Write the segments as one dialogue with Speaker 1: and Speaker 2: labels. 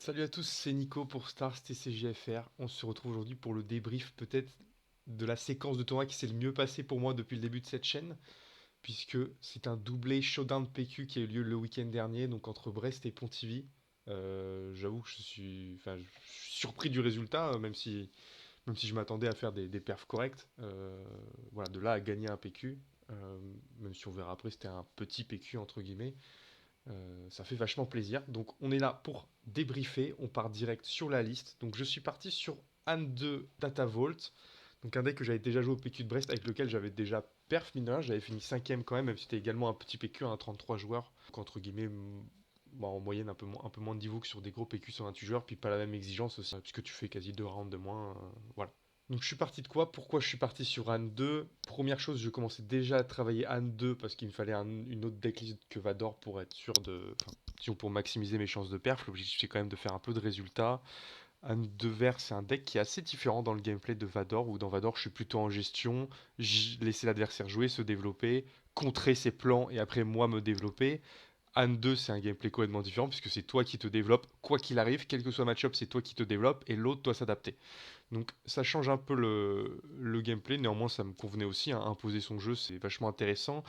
Speaker 1: Salut à tous, c'est Nico pour Stars TCGFR. On se retrouve aujourd'hui pour le débrief peut-être de la séquence de tournoi qui s'est le mieux passé pour moi depuis le début de cette chaîne, puisque c'est un doublé Showdown PQ qui a eu lieu le week-end dernier, donc entre Brest et Pontivy. J'avoue que je suis surpris du résultat, même si je m'attendais à faire des perfs corrects. Voilà, de là à gagner un PQ, même si on verra après, c'était un petit PQ entre guillemets. Ça fait vachement plaisir. Donc on est là pour débriefer. On part direct sur la liste. Donc je suis parti sur Anne 2 Data Vault. Donc un deck que j'avais déjà joué au PQ de Brest avec lequel j'avais déjà perf mineur. J'avais fini cinquième quand même si c'était également un petit PQ à 33 joueurs. Donc entre guillemets, bon, en moyenne un peu moins de niveau que sur des gros PQ sur 28 joueurs. Puis pas la même exigence aussi, puisque tu fais quasi 2 rounds de moins. Voilà. Donc je suis parti de quoi? Pourquoi je suis parti sur Anne 2? Première chose, je commençais déjà à travailler Anne 2 parce qu'il me fallait une autre decklist que Vador pour être sûr de... Enfin, disons pour maximiser mes chances de perf. L'objectif c'est quand même de faire un peu de résultats. Anne 2 vert, c'est un deck qui est assez différent dans le gameplay de Vador, où dans Vador je suis plutôt en gestion, laisser l'adversaire jouer, se développer, contrer ses plans et après moi me développer. Anne 2, c'est un gameplay complètement différent puisque c'est toi qui te développes, quoi qu'il arrive, quel que soit match-up, c'est toi qui te développe et l'autre doit s'adapter. Donc ça change un peu le gameplay, néanmoins ça me convenait aussi, hein. Imposer son jeu c'est vachement intéressant.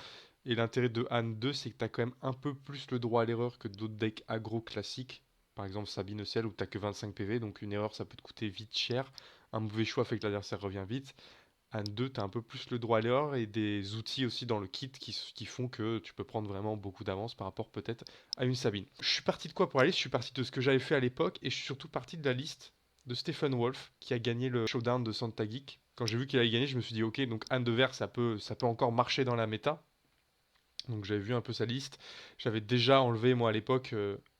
Speaker 1: Et l'intérêt de Han 2 c'est que tu as quand même un peu plus le droit à l'erreur que d'autres decks aggro classiques. Par exemple Sabine Ciel où tu que 25 PV, donc une erreur ça peut te coûter vite cher. Un mauvais choix fait que l'adversaire revient vite. Han 2 tu as un peu plus le droit à l'erreur et des outils aussi dans le kit qui font que tu peux prendre vraiment beaucoup d'avance par rapport peut-être à une Sabine. Je suis parti de quoi pour aller? Je suis parti de ce que j'avais fait à l'époque et je suis surtout parti de la liste de Stephen Wolf qui a gagné le showdown de Santa Geek. Quand j'ai vu qu'il avait gagné, je me suis dit ok, donc Anne de Vert, ça peut encore marcher dans la méta. Donc j'avais vu un peu sa liste. J'avais déjà enlevé moi à l'époque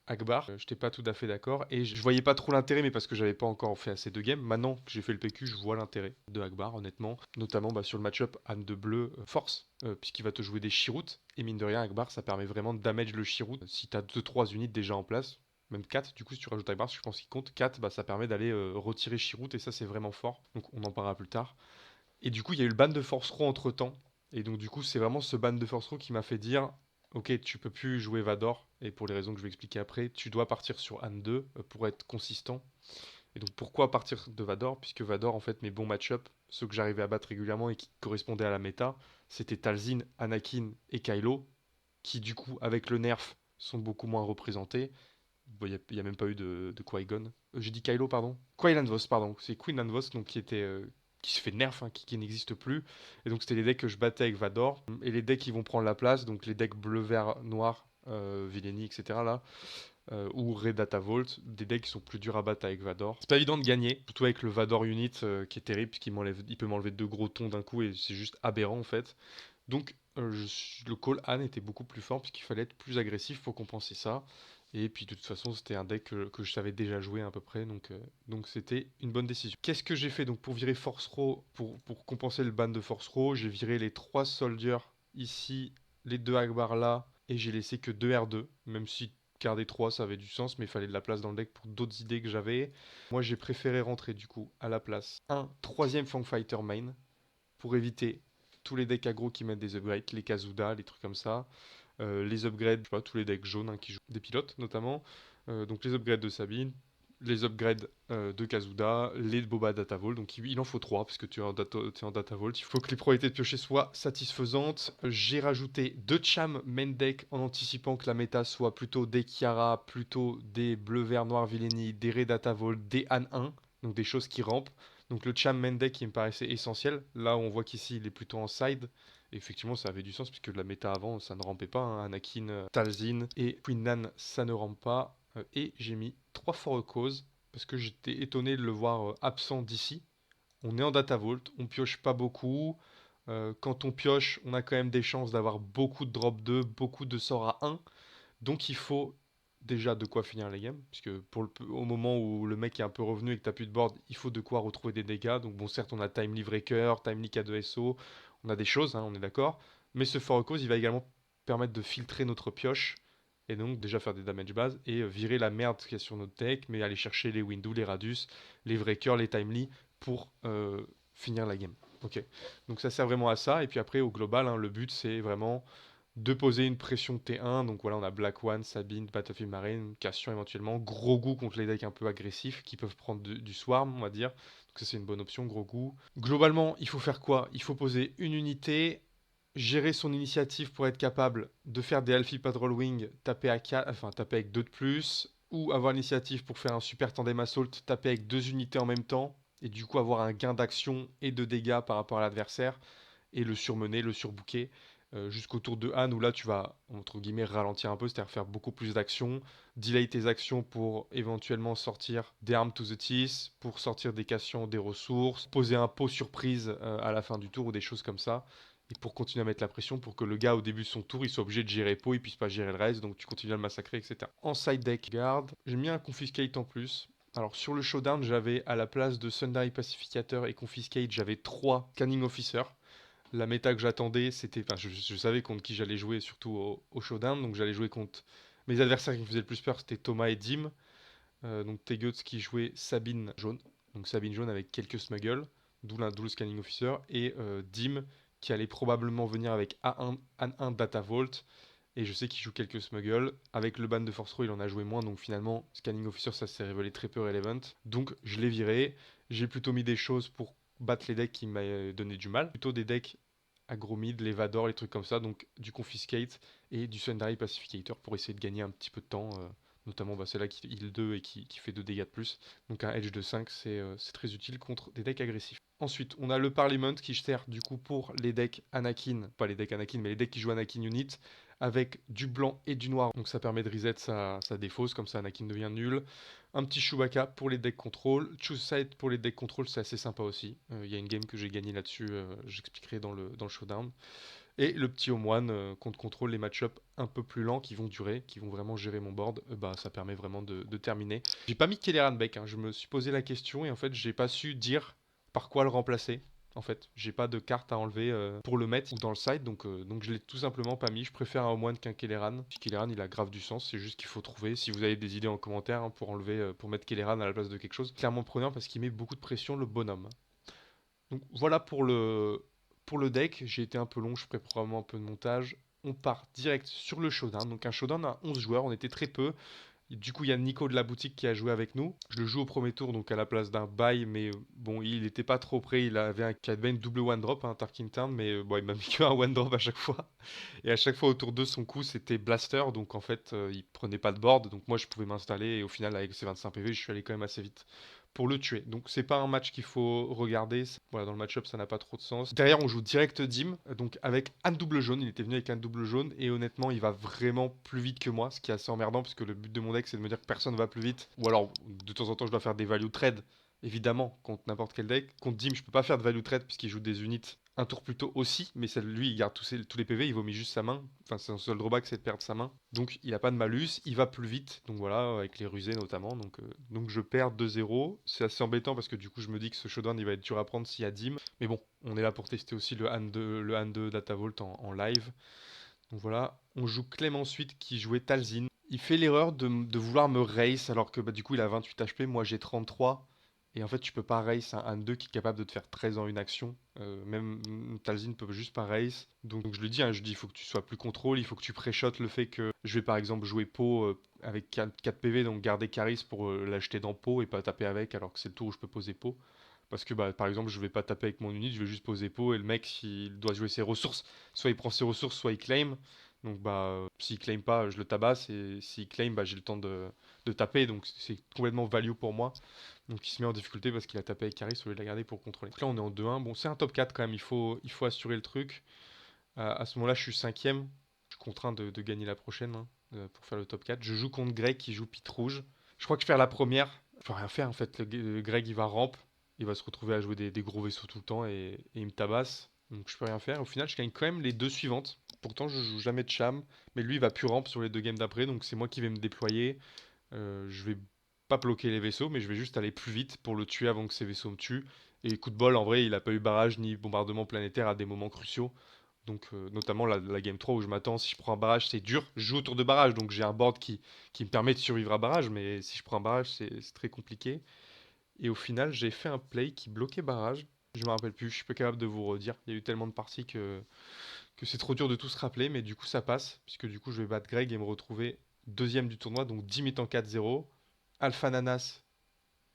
Speaker 1: Akbar. J'étais pas tout à fait d'accord et je voyais pas trop l'intérêt, mais parce que j'avais pas encore fait assez de games. Maintenant que j'ai fait le PQ, je vois l'intérêt de Akbar honnêtement, notamment sur le match-up Anne de Bleu Force, puisqu'il va te jouer des Chirrut et mine de rien Akbar ça permet vraiment de damage le Chirrut si t'as 2-3 unités déjà en place. Même 4, du coup, si tu rajoutes Akbar, je pense qu'il compte 4, bah, ça permet d'aller retirer Chirrut et ça, c'est vraiment fort. Donc, on en parlera plus tard. Et du coup, il y a eu le ban de Force Row entre temps. Et donc, du coup, c'est vraiment ce ban de Force Row qui m'a fait dire ok, tu peux plus jouer Vador. Et pour les raisons que je vais expliquer après, tu dois partir sur Han 2 pour être consistant. Et donc, pourquoi partir de Vador? Puisque Vador, en fait, mes bons match-up, ceux que j'arrivais à battre régulièrement et qui correspondaient à la méta, c'était Talzin, Anakin et Kylo. Qui, du coup, avec le nerf, sont beaucoup moins représentés. Bon, il n'y a même pas eu de Qui-Gon. J'ai dit Kylo, pardon. Qui-Lan Vos, pardon. C'est Quinlan Vos donc, qui se fait nerf, hein, qui n'existe plus. Et donc, c'était les decks que je battais avec Vador. Et les decks qui vont prendre la place, donc les decks bleu, vert, noir, Villeni, etc. là, ou Red Data Vault, des decks qui sont plus durs à battre avec Vador. C'est pas évident de gagner, surtout avec le Vador Unit qui est terrible, puisqu'il peut m'enlever deux gros tons d'un coup et c'est juste aberrant en fait. Donc le call Han était beaucoup plus fort puisqu'il fallait être plus agressif pour compenser ça. Et puis de toute façon c'était un deck que je savais déjà jouer à peu près, donc c'était une bonne décision. Qu'est-ce que j'ai fait donc pour virer Force Row, pour compenser le ban de Force Row, j'ai viré les 3 Soldiers ici, les 2 Akbar là, et j'ai laissé que 2 R2, même si garder 3 ça avait du sens, mais il fallait de la place dans le deck pour d'autres idées que j'avais. Moi j'ai préféré rentrer du coup à la place un troisième Fang Fighter main, pour éviter tous les decks aggro qui mettent des upgrades, les Kazuda, les trucs comme ça. Les upgrades, je sais pas, tous les decks jaunes hein, qui jouent des pilotes notamment. Donc les upgrades de Sabine, les upgrades de Kazuda, les Boba Data Vault. Donc il en faut 3 parce que tu es en Data Vault. Il faut que les probabilités de piocher soient satisfaisantes. J'ai rajouté 2 Cham main deck en anticipant que la méta soit plutôt des Kiara, plutôt des bleu, vert, noir, Villeni, des Red Data Vault, des Han 1. Donc des choses qui rampent. Donc le Cham main deck qui me paraissait essentiel. Là on voit qu'ici il est plutôt en side. Et effectivement ça avait du sens puisque la méta avant ça ne rampait pas, hein. Anakin, Talzin et Quinlan ça ne rampe pas. Et j'ai mis 3 For a Cause parce que j'étais étonné de le voir absent d'ici. On est en Data Vault, on pioche pas beaucoup. Quand on pioche, on a quand même des chances d'avoir beaucoup de drop 2, beaucoup de sorts à 1. Donc il faut déjà de quoi finir les games, puisque au moment où le mec est un peu revenu et que t'as plus de board, il faut de quoi retrouver des dégâts. Donc bon, certes, on a Timely Breaker, Timely K2SO, on a des choses, hein, on est d'accord. Mais ce For a Cause, il va également permettre de filtrer notre pioche, et donc déjà faire des damage base, et virer la merde qu'il y a sur notre deck, mais aller chercher les Windu, les Radius, les Breakers, les Timely, pour finir la game. Ok, donc ça sert vraiment à ça, et puis après, au global, hein, le but, c'est vraiment de poser une pression T1. Donc voilà, on a Black One, Sabine, Battlefield Marine, Cassian éventuellement. Gros goût contre les decks un peu agressifs qui peuvent prendre du Swarm, on va dire. Donc ça, c'est une bonne option, gros goût. Globalement, il faut faire quoi? Il faut poser une unité, gérer son initiative pour être capable de faire des Alfie Patrol Wing, taper à 4, enfin taper avec 2 de plus, ou avoir l'initiative pour faire un super tandem assault, taper avec 2 unités en même temps, et du coup avoir un gain d'action et de dégâts par rapport à l'adversaire, et le surmener, le surbooker, jusqu'au tour de Han, où là tu vas, entre guillemets, ralentir un peu, c'est-à-dire faire beaucoup plus d'actions, delay tes actions pour éventuellement sortir des armes to the teeth, pour sortir des cassions, des ressources, poser un pot surprise à la fin du tour, ou des choses comme ça, et pour continuer à mettre la pression pour que le gars au début de son tour il soit obligé de gérer pot, il puisse pas gérer le reste, donc tu continues à le massacrer, etc. En side deck, garde, j'ai mis un confiscate en plus. Alors sur le showdown, j'avais à la place de Sundari Pacificateur et Confiscate, j'avais 3 Canning Officers. La méta que j'attendais, c'était. Enfin, je savais contre qui j'allais jouer, surtout au showdown, donc j'allais jouer contre. Mes adversaires qui me faisaient le plus peur, c'était Thomas et Dim. Donc Teguts qui jouait Sabine jaune. Donc Sabine jaune avec quelques smuggles, d'où le scanning officer. Et Dim qui allait probablement venir avec A1 Data Vault. Et je sais qu'il joue quelques smuggles. Avec le ban de Force Throw, il en a joué moins. Donc finalement, scanning officer, ça s'est révélé très peu relevant. Donc je l'ai viré. J'ai plutôt mis des choses pour battre les decks qui m'avaient donné du mal. Plutôt des decks Agromid, Levador, les trucs comme ça. Donc du Confiscate et du Sundari Pacificator pour essayer de gagner un petit peu de temps. Notamment bah, celle-là qui heal 2 et qui fait 2 dégâts de plus. Donc un edge de 5, c'est très utile contre des decks agressifs. Ensuite, on a le Parliament qui sert du coup pour les decks Anakin, pas les decks Anakin, mais les decks qui jouent Anakin Unit, avec du blanc et du noir. Donc ça permet de reset sa défausse, comme ça Anakin devient nul. Un petit Chewbacca pour les decks contrôle. Choose Side pour les decks contrôle, c'est assez sympa aussi. Il y a une game que j'ai gagnée là-dessus, j'expliquerai dans le showdown. Et le petit Home contre contrôle, les match-up un peu plus lents qui vont durer, qui vont vraiment gérer mon board, bah, ça permet vraiment de terminer. J'ai pas mis Kelleran Beck, hein, je me suis posé la question et en fait j'ai pas su dire par quoi le remplacer. En fait, j'ai pas de carte à enlever pour le mettre ou dans le side, donc je l'ai tout simplement pas mis. Je préfère un Home qu'un Kelleran. Kelleran, il a grave du sens, c'est juste qu'il faut trouver. Si vous avez des idées en commentaire hein, pour enlever, pour mettre Kelleran à la place de quelque chose, clairement preneur parce qu'il met beaucoup de pression le bonhomme. Donc voilà pour le deck. J'ai été un peu long, je ferai probablement un peu de montage. On part direct sur le showdown. Donc un showdown à 11 joueurs, on était très peu. Du coup, il y a Nico de la boutique qui a joué avec nous. Je le joue au premier tour, donc à la place d'un buy, mais bon, il n'était pas trop près. Il avait un Cadbane double one drop, un Tarkin Town, mais bon, il m'a mis que un one drop à chaque fois. Et à chaque fois, autour de son coup, c'était Blaster, donc en fait, il prenait pas de board, donc moi, je pouvais m'installer, et au final, avec ses 25 PV, je suis allé quand même assez vite pour le tuer. Donc c'est pas un match qu'il faut regarder. Voilà, dans le match-up, ça n'a pas trop de sens. Derrière, on joue direct Dim, donc avec un double jaune. Il était venu avec un double jaune et honnêtement, il va vraiment plus vite que moi, ce qui est assez emmerdant parce que le but de mon deck, c'est de me dire que personne va plus vite. Ou alors, de temps en temps, je dois faire des value trade. Évidemment, contre n'importe quel deck. Contre Dim, je peux pas faire de value trade puisqu'il joue des unités un tour plus tôt aussi, mais lui, il garde tous les PV, il vomit juste sa main. Enfin, son seul drawback, c'est de perdre sa main. Donc, il a pas de malus, il va plus vite. Donc voilà, avec les rusés notamment. Donc je perds 2-0. C'est assez embêtant parce que du coup, je me dis que ce showdown, il va être dur à prendre s'il y a Dim. Mais bon, on est là pour tester aussi le Han 2 Datavolt en live. Donc voilà, on joue Clem ensuite qui jouait Talzin. Il fait l'erreur de vouloir me race alors que bah, du coup, il a 28 HP, moi j'ai 33. Et en fait, tu peux pas race un Han 2 qui est capable de te faire 13 en une action. Même Talzin peut juste pas race. Donc je lui dis, hein, je dis, il faut que tu sois plus contrôle, il faut que tu pré-shot le fait que je vais par exemple jouer Po avec 4 PV, donc garder Caris pour l'acheter dans Po et pas taper avec alors que c'est le tour où je peux poser Po. Parce que bah, par exemple, je vais pas taper avec mon unit, je vais juste poser Po et le mec, il doit jouer ses ressources. Soit il prend ses ressources, soit il claim. Donc bah, s'il claim pas, je le tabasse et s'il claim, bah, j'ai le temps de taper. Donc c'est complètement value pour moi. Donc il se met en difficulté parce qu'il a tapé avec Caris au lieu de la garder pour contrôler. Donc là, on est en 2-1. Bon, c'est un top 4 quand même, il faut assurer le truc. À ce moment-là, je suis cinquième. Je suis contraint de gagner la prochaine hein, pour faire le top 4. Je joue contre Greg qui joue Pit Rouge. Je crois que je vais faire la première. Je peux rien faire en fait. Le Greg il va ramp. Il va se retrouver à jouer des gros vaisseaux tout le temps et il me tabasse. Donc je peux rien faire. Au final, je gagne quand même les deux suivantes. Pourtant, je joue jamais de cham. Mais lui, il va plus ramp sur les deux games d'après. Donc c'est moi qui vais me déployer. Je vais pas bloquer les vaisseaux, mais je vais juste aller plus vite pour le tuer avant que ses vaisseaux me tuent. Et coup de bol, en vrai, il a pas eu barrage ni bombardement planétaire à des moments cruciaux. Donc, notamment la game 3 où je m'attends, si je prends un barrage, c'est dur. Je joue autour de barrage, donc j'ai un board qui me permet de survivre à barrage, mais si je prends un barrage, c'est très compliqué. Et au final, j'ai fait un play qui bloquait barrage. Je me rappelle plus, je suis pas capable de vous redire. Il y a eu tellement de parties que c'est trop dur de tout se rappeler, mais du coup ça passe, puisque du coup je vais battre Greg et me retrouver deuxième du tournoi, donc 10 minutes en 4-0. Alpha Nanas.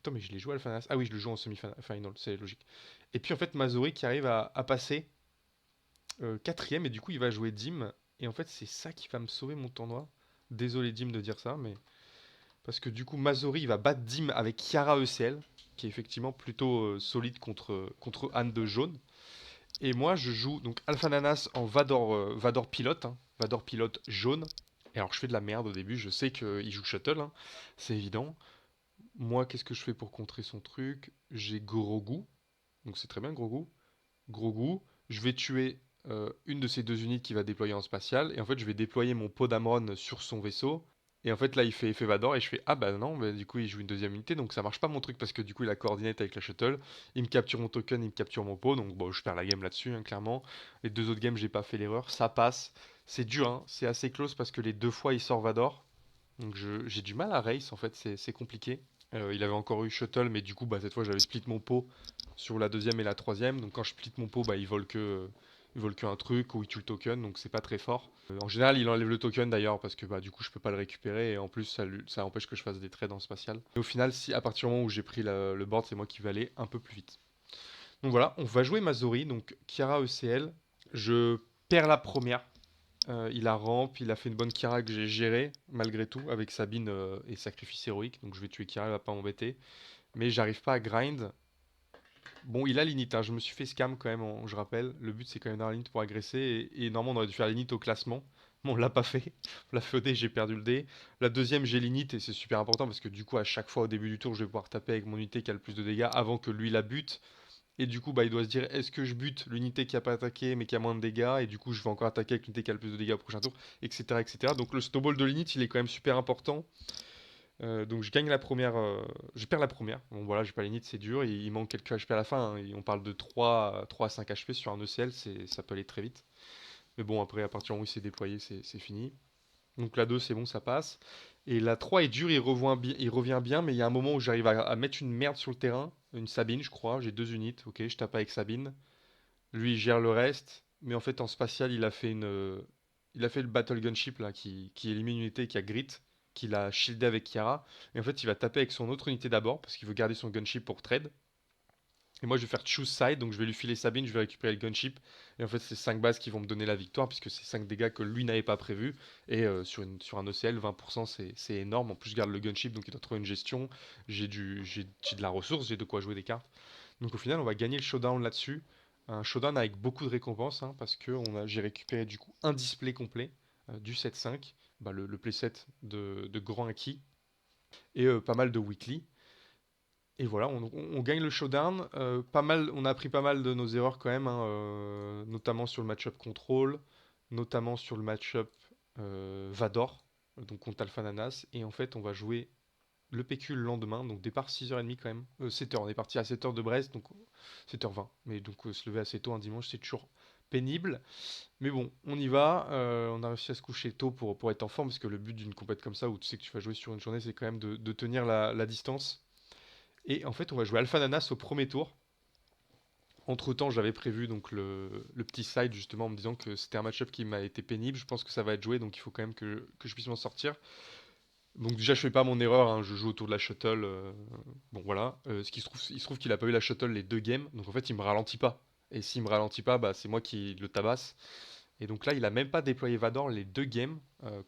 Speaker 1: Attends, mais je l'ai joué Alpha Nanas. Ah oui, je le joue en semi-final, c'est logique. Et puis en fait, Mazori qui arrive à passer quatrième, et du coup il va jouer Dim. Et en fait, c'est ça qui va me sauver mon tournoi. Désolé Dim de dire ça, mais. Parce que du coup, Mazori il va battre Dim avec Kiara ECL, qui est effectivement plutôt solide contre Anne de Jaune. Et moi, je joue donc Alpha Nanas en Vador, Vador pilote, hein, Vador pilote jaune. Et alors, je fais de la merde au début, je sais qu'il joue Shuttle, hein, c'est évident. Moi, qu'est-ce que je fais pour contrer son truc? J'ai Grogu, donc c'est très bien Grogu. Grogu, je vais tuer une de ces deux unités qui va déployer en spatial, et en fait, je vais déployer mon Podamron sur son vaisseau. Et en fait, là, il fait effet Vador, et je fais ah bah non, bah, du coup, il joue une deuxième unité, donc ça marche pas mon truc, parce que du coup, il a coordinate avec la shuttle. Il me capture mon token, il me capture mon pot, donc bon, je perds la game là-dessus, hein, clairement. Les deux autres games, j'ai pas fait l'erreur, ça passe. C'est dur, hein, c'est assez close parce que les deux fois, il sort Vador. Donc j'ai du mal à race, en fait, c'est compliqué. Il avait encore eu Shuttle, mais du coup, bah, cette fois, j'avais split mon pot sur la deuxième et la troisième. Donc quand je split mon pot, bah, il vole que un truc ou il tue le token, donc c'est pas très fort. En général, il enlève le token d'ailleurs, parce que bah, du coup, je peux pas le récupérer, et en plus, ça empêche que je fasse des trades en spatial. Et au final, si à partir du moment où j'ai pris le board, c'est moi qui vais aller un peu plus vite. Donc voilà, on va jouer Mazori, donc Kiara ECL. Je perds la première. Il a ramp, il a fait une bonne Kira que j'ai gérée, malgré tout, avec Sabine et sacrifice héroïque. Donc je vais tuer Kira, elle va pas m'embêter. Mais j'arrive pas à grind. Bon, il a l'init, hein, je me suis fait scam quand même, je rappelle. Le but c'est quand même d'avoir l'init pour agresser. Et normalement on aurait dû faire l'init au classement. Bon, on l'a pas fait. On l'a fait au dé, j'ai perdu le dé. La deuxième, j'ai l'init et c'est super important parce que du coup, à chaque fois au début du tour, je vais pouvoir taper avec mon unité qui a le plus de dégâts avant que lui la bute. Et du coup, bah, il doit se dire est-ce que je bute l'unité qui a pas attaqué mais qui a moins de dégâts et du coup, je vais encore attaquer avec l'unité qui a le plus de dégâts au prochain tour, etc. etc. Donc le snowball de l'init, il est quand même super important. Donc je gagne la première, je perds la première. Bon voilà, j'ai pas l'init, c'est dur. Il manque quelques HP à la fin, hein. Et on parle de 3 à 5 HP sur un ECL, ça peut aller très vite. Mais bon, après, à partir du moment où il s'est déployé, c'est fini. Donc la 2, c'est bon, ça passe. Et la 3 est dur, il revient bien, mais il y a un moment où j'arrive à mettre une merde sur le terrain. Une Sabine, je crois. J'ai deux unités. Ok, je tape avec Sabine. Lui, il gère le reste. Mais en fait, en spatial, il a fait le Battle Gunship là, qui élimine une unité qui a Grit, qu'il a shieldé avec Kiara. Et en fait, il va taper avec son autre unité d'abord, parce qu'il veut garder son Gunship pour trade. Et moi, je vais faire choose side, donc je vais lui filer Sabine, je vais récupérer le gunship. Et en fait, c'est 5 bases qui vont me donner la victoire, puisque c'est 5 dégâts que lui n'avait pas prévu. Et sur un OCL, 20%, c'est énorme. En plus, je garde le gunship, donc il doit trouver une gestion. J'ai de la ressource, j'ai de quoi jouer des cartes. Donc au final, on va gagner le showdown là-dessus. Un showdown avec beaucoup de récompenses, hein, parce que j'ai récupéré du coup un display complet du 7-5, bah, le playset de Grand Acquis, et pas mal de weekly. Et voilà, on gagne le showdown. Pas mal, on a appris pas mal de nos erreurs quand même, hein, notamment sur le match-up control, notamment sur le match-up Vador, donc contre Alpha Nanas. Et en fait, on va jouer le PQ le lendemain, donc départ 6h30 quand même. 7h, on est parti à 7h de Brest, donc 7h20. Mais donc se lever assez tôt un dimanche, c'est toujours pénible. Mais bon, on y va. On a réussi à se coucher tôt pour être en forme, parce que le but d'une compète comme ça, où tu sais que tu vas jouer sur une journée, c'est quand même de tenir la distance. Et en fait, on va jouer Alpha Nanas au premier tour. Entre-temps, j'avais prévu donc le petit side justement en me disant que c'était un match-up qui m'a été pénible. Je pense que ça va être joué, donc il faut quand même que je puisse m'en sortir. Donc déjà, je fais pas mon erreur, hein, je joue autour de la shuttle. Bon voilà. Il se trouve qu'il a pas eu la shuttle les deux games, donc en fait, il me ralentit pas. Et s'il me ralentit pas, bah, c'est moi qui le tabasse. Et donc là, il a même pas déployé Vador les deux games,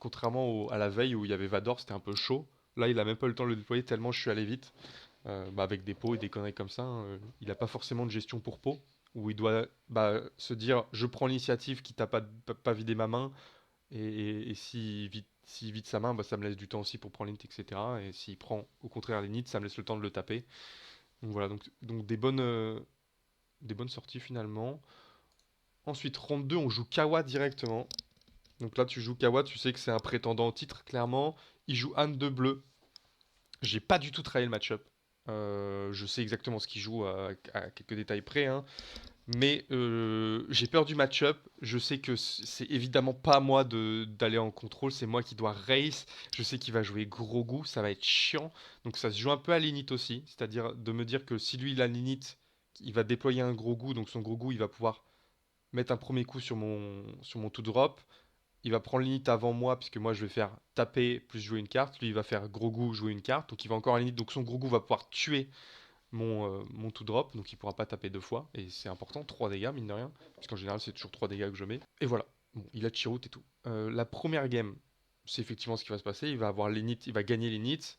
Speaker 1: contrairement à la veille où il y avait Vador, c'était un peu chaud. Là, il a même pas eu le temps de le déployer tellement je suis allé vite. Bah, avec des pots et des conneries comme ça, hein, il n'a pas forcément de gestion pour pot, où il doit bah, se dire je prends l'initiative quitte à pas vider ma main, et s'il vide sa main, bah, ça me laisse du temps aussi pour prendre l'init, etc. Et s'il prend au contraire l'init, ça me laisse le temps de le taper. Donc voilà, donc des bonnes sorties finalement. Ensuite, round 2, on joue Kawa directement. Donc là, tu joues Kawa, tu sais que c'est un prétendant au titre, clairement. Il joue Anne de bleu. J'ai pas du tout travaillé le match-up. Je sais exactement ce qu'il joue à quelques détails près, hein. Mais j'ai peur du match-up. Je sais que c'est évidemment pas à moi d'aller en contrôle, c'est moi qui dois race. Je sais qu'il va jouer gros goût, ça va être chiant. Donc ça se joue un peu à l'init aussi, c'est-à-dire de me dire que si lui il a l'init, il va déployer un gros goût, donc son gros goût, il va pouvoir mettre un premier coup sur mon tout drop. Il va prendre l'init avant moi, puisque moi je vais faire taper plus jouer une carte. Lui, il va faire gros goût, jouer une carte. Donc il va encore à l'init. Donc son gros goût va pouvoir tuer mon tout drop. Donc il pourra pas taper deux fois. Et c'est important, 3 dégâts, mine de rien. Parce qu'en général, c'est toujours 3 dégâts que je mets. Et voilà. Bon, il a Chirrut et tout. La première game, c'est effectivement ce qui va se passer. Il va avoir l'init, il va gagner l'init.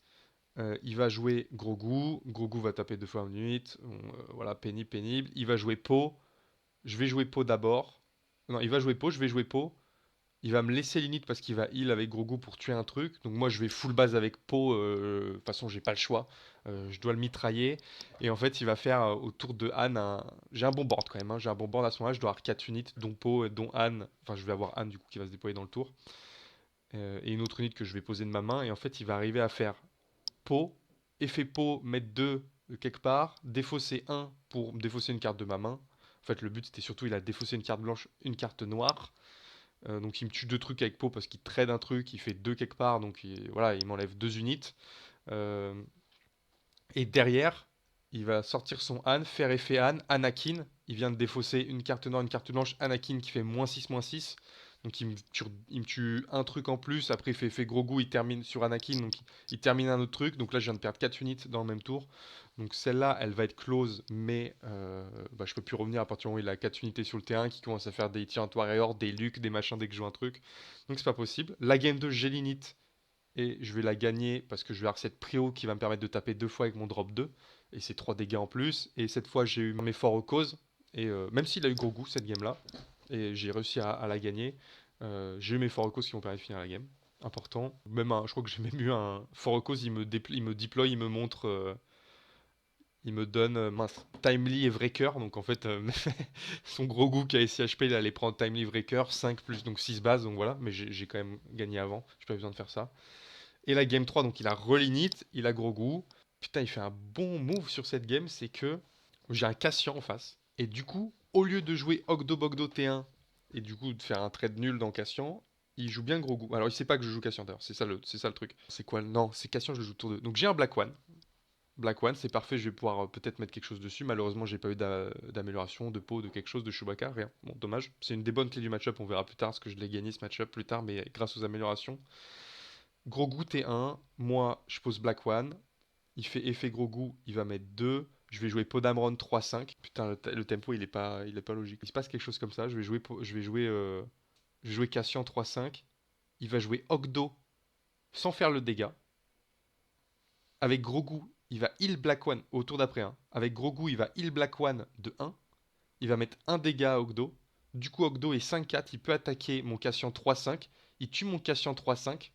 Speaker 1: Il va jouer gros goût. Gros goût va taper deux fois en minute. Voilà, pénible, pénible. Il va jouer pot. Je vais jouer pot d'abord. Non, il va jouer pot, je vais jouer pot. Il va me laisser l'init parce qu'il va heal avec gros goût pour tuer un truc. Donc moi je vais full base avec pot. De toute façon j'ai pas le choix. Je dois le mitrailler. Et en fait il va faire autour de Anne un... J'ai un bon board quand même. Hein. J'ai un bon board à ce moment-là. Je dois avoir 4 unités dont pot, dont Anne. Enfin je vais avoir Anne du coup qui va se déployer dans le tour. Et une autre unité que je vais poser de ma main. Et en fait il va arriver à faire pot. Effet pot, mettre 2 quelque part. Défausser un pour défausser une carte de ma main. En fait le but c'était surtout il a défaussé une carte blanche, une carte noire. Donc il me tue deux trucs avec pot parce qu'il trade un truc, il fait deux quelque part, donc voilà, il m'enlève deux unités. Euh, et derrière, il va sortir son Anne, faire effet Anne, Anakin. Il vient de défausser une carte noire, une carte blanche, Anakin qui fait -6, -6. Donc il me tue un truc en plus, après il fait effet gros goût, il termine sur Anakin, donc il termine un autre truc. Donc là je viens de perdre 4 unités dans le même tour. Donc celle-là, elle va être close, mais bah, je peux plus revenir à partir du moment où il a 4 unités sur le terrain, qui commence à faire des tirs warriors, des lucs, des machins dès que je joue un truc. Donc c'est pas possible. La game 2, j'ai l'init, et je vais la gagner parce que je vais avoir cette prio qui va me permettre de taper deux fois avec mon drop 2 et c'est 3 dégâts en plus. Et cette fois, j'ai eu mes forts aux causes. Et même s'il a eu gros goût cette game-là, et j'ai réussi à la gagner, j'ai eu mes forts aux causes qui m'ont permis de finir la game. Important. Même je crois que j'ai même eu un fort aux causes, il me deploy, il me montre. Il me donne mince, Timely et Wrecker. Donc en fait, son gros goût qui a SCHP, il allait prendre Timely Wrecker, 5 plus donc 6 bases. Donc voilà, mais j'ai quand même gagné avant. J'ai pas besoin de faire ça. Et la game 3, donc il a relinit, il a gros goût. Putain, il fait un bon move sur cette game, c'est que j'ai un Cassian en face. Et du coup, au lieu de jouer Ogdo Bogdo T1 et du coup de faire un trade nul dans Cassian, il joue bien gros goût. Alors il sait pas que je joue Cassian d'ailleurs, c'est ça le truc. C'est quoi? Non, c'est Cassian, je le joue tour 2. Donc j'ai un Black One. Black One, c'est parfait, je vais pouvoir peut-être mettre quelque chose dessus. Malheureusement, j'ai pas eu d'amélioration, de pot, de quelque chose, de Chewbacca, rien. Bon, dommage. C'est une des bonnes clés du match-up, on verra plus tard, parce que je l'ai gagné ce match-up plus tard, mais grâce aux améliorations. Gros goût T1, moi je pose Black One, il fait effet gros goût, il va mettre 2. Je vais jouer Podamron 3-5. Putain, le tempo il est pas logique. Il se passe quelque chose comme ça, je vais jouer Cassian 3-5. Il va jouer Ogdo sans faire le dégât. Avec gros goût, il va heal Black One au tour d'après. Hein. Avec gros goût, il va heal Black One de 1. Il va mettre un dégât à Ogdo. Du coup, Ogdo est 5-4, il peut attaquer mon Cassian 3-5. Il tue mon Cassian 3-5.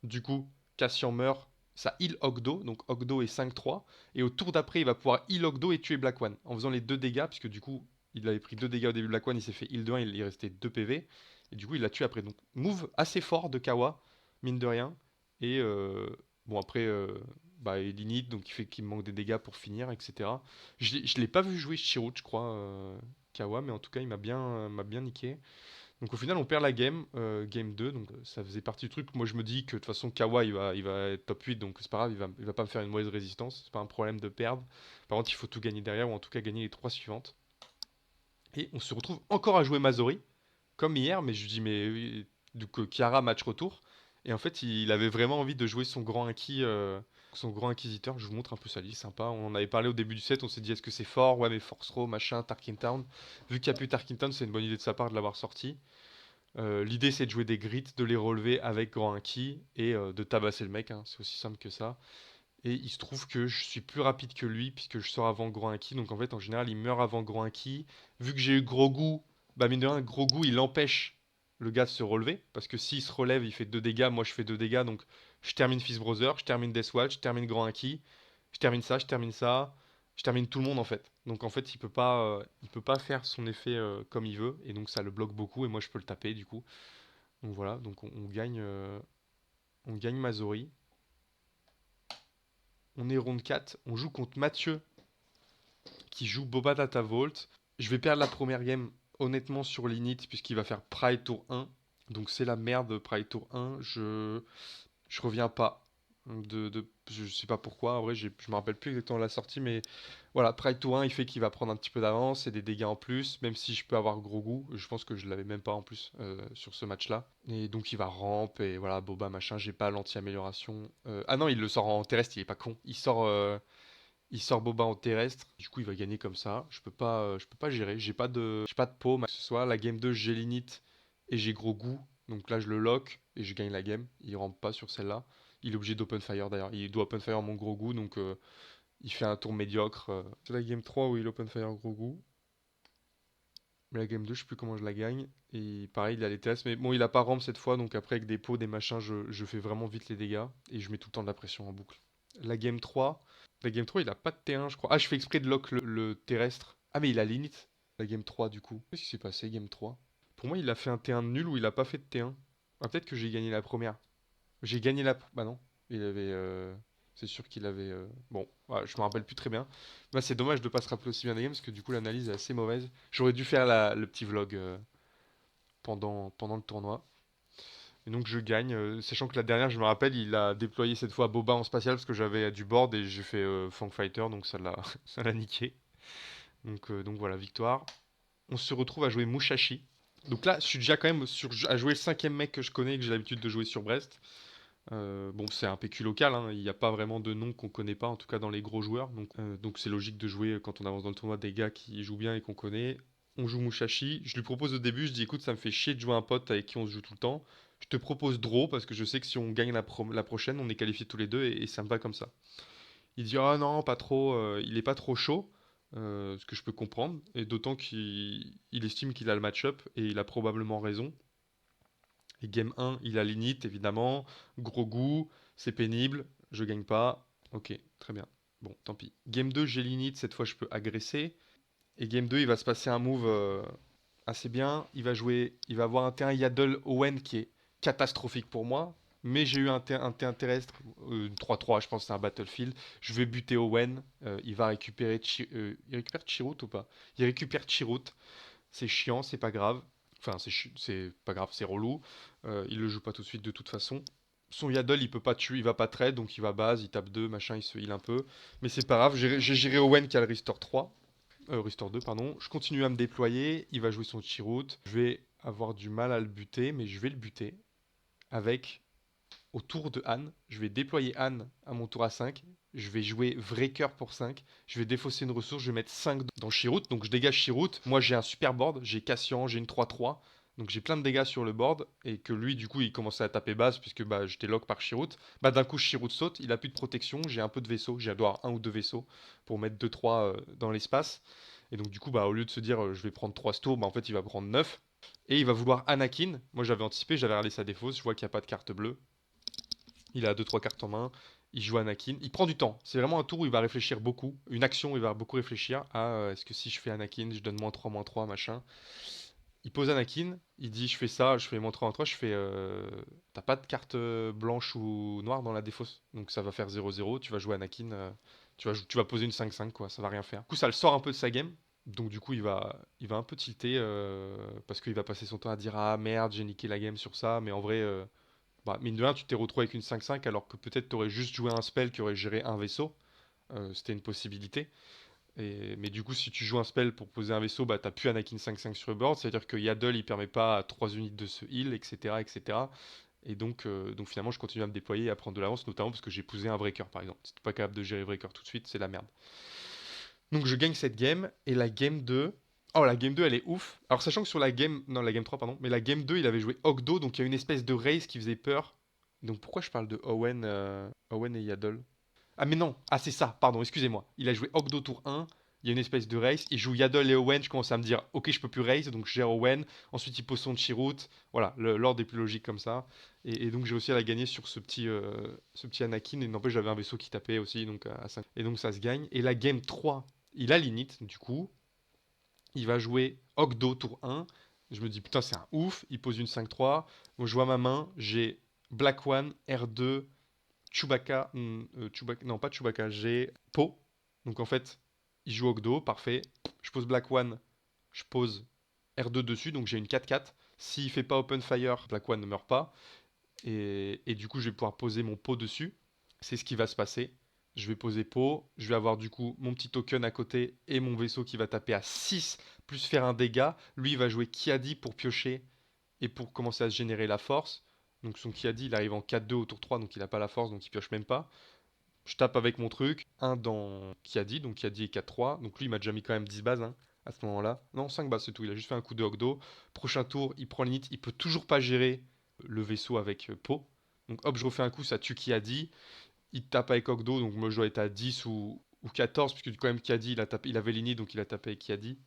Speaker 1: Du coup, Cassian meurt, ça heal Ogdo, donc Ogdo est 5-3. Et au tour d'après, il va pouvoir heal Ogdo et tuer Black One en faisant les deux dégâts, puisque du coup, il avait pris 2 dégâts au début de Black One, il s'est fait heal de 1, il est resté 2 PV. Et du coup, il l'a tué après. Donc, move assez fort de Kawa, mine de rien. Et bon, après, bah, il init, donc il fait qu'il me manque des dégâts pour finir, etc. Je l'ai pas vu jouer Chirrut, je crois, Kawa, mais en tout cas, il m'a bien niqué. Donc au final, on perd la game, game 2, donc ça faisait partie du truc. Moi, je me dis que de toute façon, Kawa, il va être top 8, donc c'est pas grave, il va pas me faire une mauvaise résistance, c'est pas un problème de perdre. Par contre, il faut tout gagner derrière, ou en tout cas gagner les 3 suivantes. Et on se retrouve encore à jouer Mazori, comme hier, mais je lui dis, mais donc Kiara, match retour. Et en fait, il avait vraiment envie de jouer son grand inquisiteur. Je vous montre un peu sa liste, sympa. On en avait parlé au début du set, on s'est dit, est-ce que c'est fort? Ouais, mais Force Row, machin, Tarkin Town. Vu qu'il n'y a plus Tarkin Town, c'est une bonne idée de sa part de l'avoir sorti. L'idée c'est de jouer des grits, de les relever avec grand inki et de tabasser le mec, hein, c'est aussi simple que ça. Et il se trouve que je suis plus rapide que lui puisque je sors avant gros inki, donc en fait en général il meurt avant gros inki. Vu que j'ai eu gros goût, bah mine de rien, gros goût il empêche le gars de se relever parce que s'il se relève il fait 2 dégâts, moi je fais 2 dégâts donc je termine Fist Brother, je termine Deathwatch, je termine grand inki, je termine ça, je termine ça, je termine tout le monde en fait. Donc en fait il peut pas faire son effet comme il veut et donc ça le bloque beaucoup et moi je peux le taper du coup. Donc voilà, donc on gagne Mazori. On est round 4, on joue contre Mathieu qui joue Boba Data Vault. Je vais perdre la première game honnêtement sur l'init puisqu'il va faire Pride tour 1. Donc c'est la merde Pride tour 1, je reviens pas. Je sais pas pourquoi, en vrai, je me rappelle plus exactement la sortie, mais voilà, Pride Tour 1, il fait qu'il va prendre un petit peu d'avance et des dégâts en plus, même si je peux avoir gros goût. Je pense que je l'avais même pas en plus sur ce match-là. Et donc il va ramp et voilà, Boba machin, j'ai pas l'anti-amélioration. Ah non, il le sort en terrestre, il est pas con. Il sort Boba en terrestre, du coup il va gagner comme ça. Je peux pas gérer, j'ai pas de pot, que ce soit. La game 2, j'ai l'init et j'ai gros goût. Donc là je le lock et je gagne la game. Il rentre pas sur celle-là. Il est obligé d'open fire d'ailleurs. Il doit open fire mon gros goût, donc il fait un tour médiocre. C'est la game 3 où il open fire gros goût. Mais la game 2, je sais plus comment je la gagne. Et pareil, il a les tests. Mais bon, il a pas ramp cette fois, donc après avec des pots, des machins, je fais vraiment vite les dégâts. Et je mets tout le temps de la pression en boucle. La game 3, la game 3, il a pas de T1, je crois. Ah, je fais exprès de lock le terrestre. Ah, mais il a l'init. La game 3, du coup. Qu'est-ce qui s'est passé, game 3? Pour moi, il a fait un T1 nul ou il a pas fait de T1. Ah, peut-être que j'ai gagné la première. J'ai gagné la. Bah non. Il avait. C'est sûr qu'il avait. Bon, voilà, je me rappelle plus très bien. Bah, c'est dommage de pas se rappeler aussi bien des games parce que du coup, l'analyse est assez mauvaise. J'aurais dû faire le petit vlog pendant le tournoi. Et donc je gagne, sachant que la dernière, je me rappelle, il a déployé cette fois Boba en spatial parce que j'avais du board et j'ai fait Fang Fighter, donc ça l'a ça l'a niqué. Donc voilà, victoire. On se retrouve à jouer Mushashi. Donc là, je suis déjà quand même à jouer le cinquième mec que je connais et que j'ai l'habitude de jouer sur Brest. Bon, c'est un PQ local, hein, il n'y a pas vraiment de nom qu'on connaît pas, en tout cas dans les gros joueurs. Donc c'est logique de jouer quand on avance dans le tournoi des gars qui jouent bien et qu'on connaît. On joue Mushashi. Je lui propose au début, je dis écoute, ça me fait chier de jouer un pote avec qui on se joue tout le temps. Je te propose Draw parce que je sais que si on gagne la prochaine, on est qualifiés tous les deux et ça me va comme ça. Il dit ah non, pas trop, il est pas trop chaud, ce que je peux comprendre, et d'autant qu'il estime qu'il a le match-up et il a probablement raison. Et game 1, il a l'init, évidemment. Gros goût, c'est pénible, je gagne pas. Ok, très bien. Bon, tant pis. Game 2, j'ai l'init, cette fois je peux agresser. Et game 2, il va se passer un move assez bien. Il va avoir un terrain Yaddle Owen qui est catastrophique pour moi. Mais j'ai eu un terrain terrestre, 3-3, je pense que c'est un battlefield. Je vais buter Owen. Il va récupérer. Il récupère Chirrut ou pas? Il récupère Chirrut. C'est chiant, c'est pas grave. Enfin, c'est pas grave, c'est relou. Il le joue pas tout de suite de toute façon. Son Yaddle, il peut pas tuer, il va pas trade, donc il va base, il tape 2, machin, il se heal un peu. Mais c'est pas grave, j'ai géré Owen qui a le Restore 3. Restore 2, pardon. Je continue à me déployer, il va jouer son Chirrut. Je vais avoir du mal à le buter, mais je vais le buter avec, au tour de Anne, je vais déployer Anne à mon tour à 5. Je vais jouer vrai cœur pour 5. Je vais défausser une ressource. Je vais mettre 5 dans Chirrut. Donc je dégage Chirrut. Moi j'ai un super board. J'ai Cassian, j'ai une 3-3. Donc j'ai plein de dégâts sur le board. Et que lui, du coup, il commençait à taper base puisque bah, j'étais lock par Chirrut. Bah, d'un coup, Chirrut saute. Il a plus de protection. J'ai un peu de vaisseau. J'ai à doigt un ou deux vaisseaux pour mettre 2-3 dans l'espace. Et donc, du coup, bah, au lieu de se dire je vais prendre 3 tours, bah, en fait, il va prendre 9. Et il va vouloir Anakin. Moi, j'avais anticipé, j'avais regardé sa défausse. Je vois qu'il n'y a pas de carte bleue. Il a 2-3 cartes en main. Il joue Anakin. Il prend du temps. C'est vraiment un tour où il va réfléchir beaucoup. Une action où il va beaucoup réfléchir à est-ce que si je fais Anakin, je donne moins 3, machin. Il pose Anakin. Il dit je fais ça, je fais moins 3. Je fais t'as pas de carte blanche ou noire dans la défausse. Donc ça va faire 0-0. Tu vas jouer Anakin. Tu vas poser une 5-5, quoi. Ça va rien faire. Du coup, ça le sort un peu de sa game. Donc du coup, il va un peu tilter parce qu'il va passer son temps à dire ah merde, j'ai niqué la game sur ça. Mais en vrai, bah, mine de rien, tu t'es retrouvé avec une 5-5 alors que peut-être tu aurais juste joué un spell qui aurait géré un vaisseau. C'était une possibilité. Mais du coup, si tu joues un spell pour poser un vaisseau, bah, t'as plus Anakin 5-5 sur le board. C'est-à-dire que Yaddle, il permet pas à 3 unités de se heal, etc. etc. Et donc finalement, je continue à me déployer et à prendre de l'avance, notamment parce que j'ai posé un breaker, par exemple. Si t'es pas capable de gérer breaker tout de suite, c'est la merde. Donc je gagne cette game, et la game 2... Oh, la game 2, elle est ouf. Alors sachant que sur la game... Non, la game 3, pardon. Mais la game 2, il avait joué Ogdo, donc il y a une espèce de race qui faisait peur. Donc pourquoi je parle de Owen et Yaddle? Ah mais non, ah c'est ça, pardon, excusez-moi. Il a joué Ogdo tour 1, il y a une espèce de race, il joue Yaddle et Owen, je commence à me dire, ok, je peux plus race, donc je gère Owen. Ensuite il pose son Chirrut, voilà, l'ordre est plus logique comme ça. Et donc j'ai aussi à la gagner sur ce petit Anakin, et n'empêche j'avais un vaisseau qui tapait aussi, donc à 5. Et donc ça se gagne. Et la game 3, il a l'init, du coup, il va jouer Ogdo tour 1. Je me dis, putain, c'est un ouf. Il pose une 5-3. Moi, je vois ma main. J'ai Black One, R2, Chewbacca. Non, pas Chewbacca. J'ai Po. Donc, en fait, il joue Ogdo. Parfait. Je pose Black One. Je pose R2 dessus. Donc, j'ai une 4-4. S'il fait pas Open Fire, Black One ne meurt pas. Et du coup, je vais pouvoir poser mon pot dessus. C'est ce qui va se passer. Je vais poser pot, je vais avoir du coup mon petit token à côté et mon vaisseau qui va taper à 6 plus faire un dégât. Lui, il va jouer Kiadi pour piocher et pour commencer à se générer la force. Donc son Kiadi, il arrive en 4-2 au tour 3, donc il n'a pas la force, donc il pioche même pas. Je tape avec mon truc, un dans Kiadi, donc Kiadi est 4-3. Donc lui, il m'a déjà mis quand même 10 bases à ce moment-là. Non, 5 bases, c'est tout. Il a juste fait un coup de Hogdo. Prochain tour, il prend l'init. Il peut toujours pas gérer le vaisseau avec Po. Donc hop, je refais un coup, ça tue Kiadi. Il tape avec Ogdo, donc moi je dois être à 10 ou 14, puisque quand même Kiadi, il avait l'init, donc il a tapé avec Kiadi.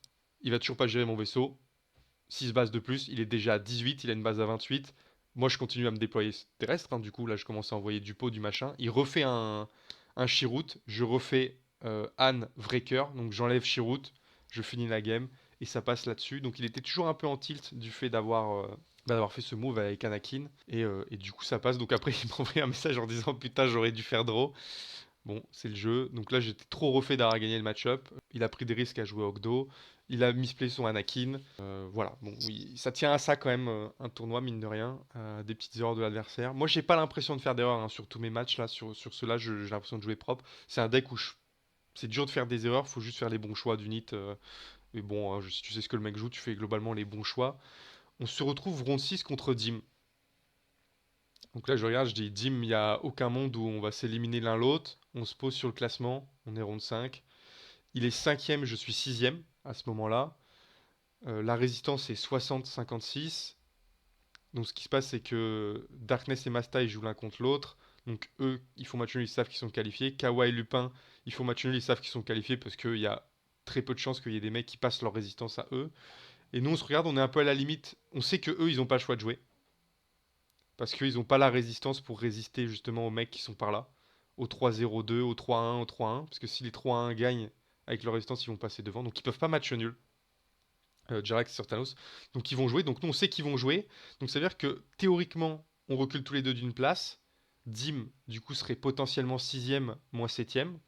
Speaker 1: Il va toujours pas gérer mon vaisseau. 6 bases de plus, il est déjà à 18, il a une base à 28. Moi je continue à me déployer terrestre, du coup là je commence à envoyer du pot, du machin. Il refait un Chirrut, je refais Anne vrai cœur, donc j'enlève Chirrut, je finis la game, et ça passe là-dessus. Donc il était toujours un peu en tilt du fait d'avoir fait ce move avec Anakin, et du coup ça passe. Donc après il m'a envoyé un message en disant putain j'aurais dû faire draw. Bon, c'est le jeu. Donc là, j'étais trop refait d'avoir gagné le match-up. Il a pris des risques à jouer Ogdo. Il a misplay son Anakin. Voilà. Bon, oui, ça tient à ça quand même, un tournoi, mine de rien. Des petites erreurs de l'adversaire. Moi, j'ai pas l'impression de faire d'erreurs sur tous mes matchs. Là, sur ceux-là, j'ai l'impression de jouer propre. C'est un deck où c'est dur de faire des erreurs. Faut juste faire les bons choix d'unit. Mais bon, hein, si tu sais ce que le mec joue, tu fais globalement les bons choix. On se retrouve round 6 contre Dim. Donc là, je regarde, je dis Dim, il n'y a aucun monde où on va s'éliminer l'un l'autre. On se pose sur le classement. On est round 5. Il est cinquième, je suis sixième à ce moment-là. La résistance est 60-56. Donc ce qui se passe, c'est que Darkness et Masta, ils jouent l'un contre l'autre. Donc eux, ils font match nul, ils savent qu'ils sont qualifiés. Kawa et Lupin, ils font match nul, ils savent qu'ils sont qualifiés parce qu'il y a très peu de chances qu'il y ait des mecs qui passent leur résistance à eux. Et nous, on se regarde, on est un peu à la limite. On sait que eux, ils n'ont pas le choix de jouer. Parce qu'ils n'ont pas la résistance pour résister justement aux mecs qui sont par là. Au 3-0-2, au 3-1, au 3-1. Parce que si les 3-1 gagnent avec leur résistance, ils vont passer devant. Donc ils peuvent pas match nul. Jarax et Surtanos. Donc ils vont jouer. Donc nous on sait qu'ils vont jouer. Donc ça veut dire que théoriquement on recule tous les deux d'une place. Dim du coup serait potentiellement sixième, moi septième.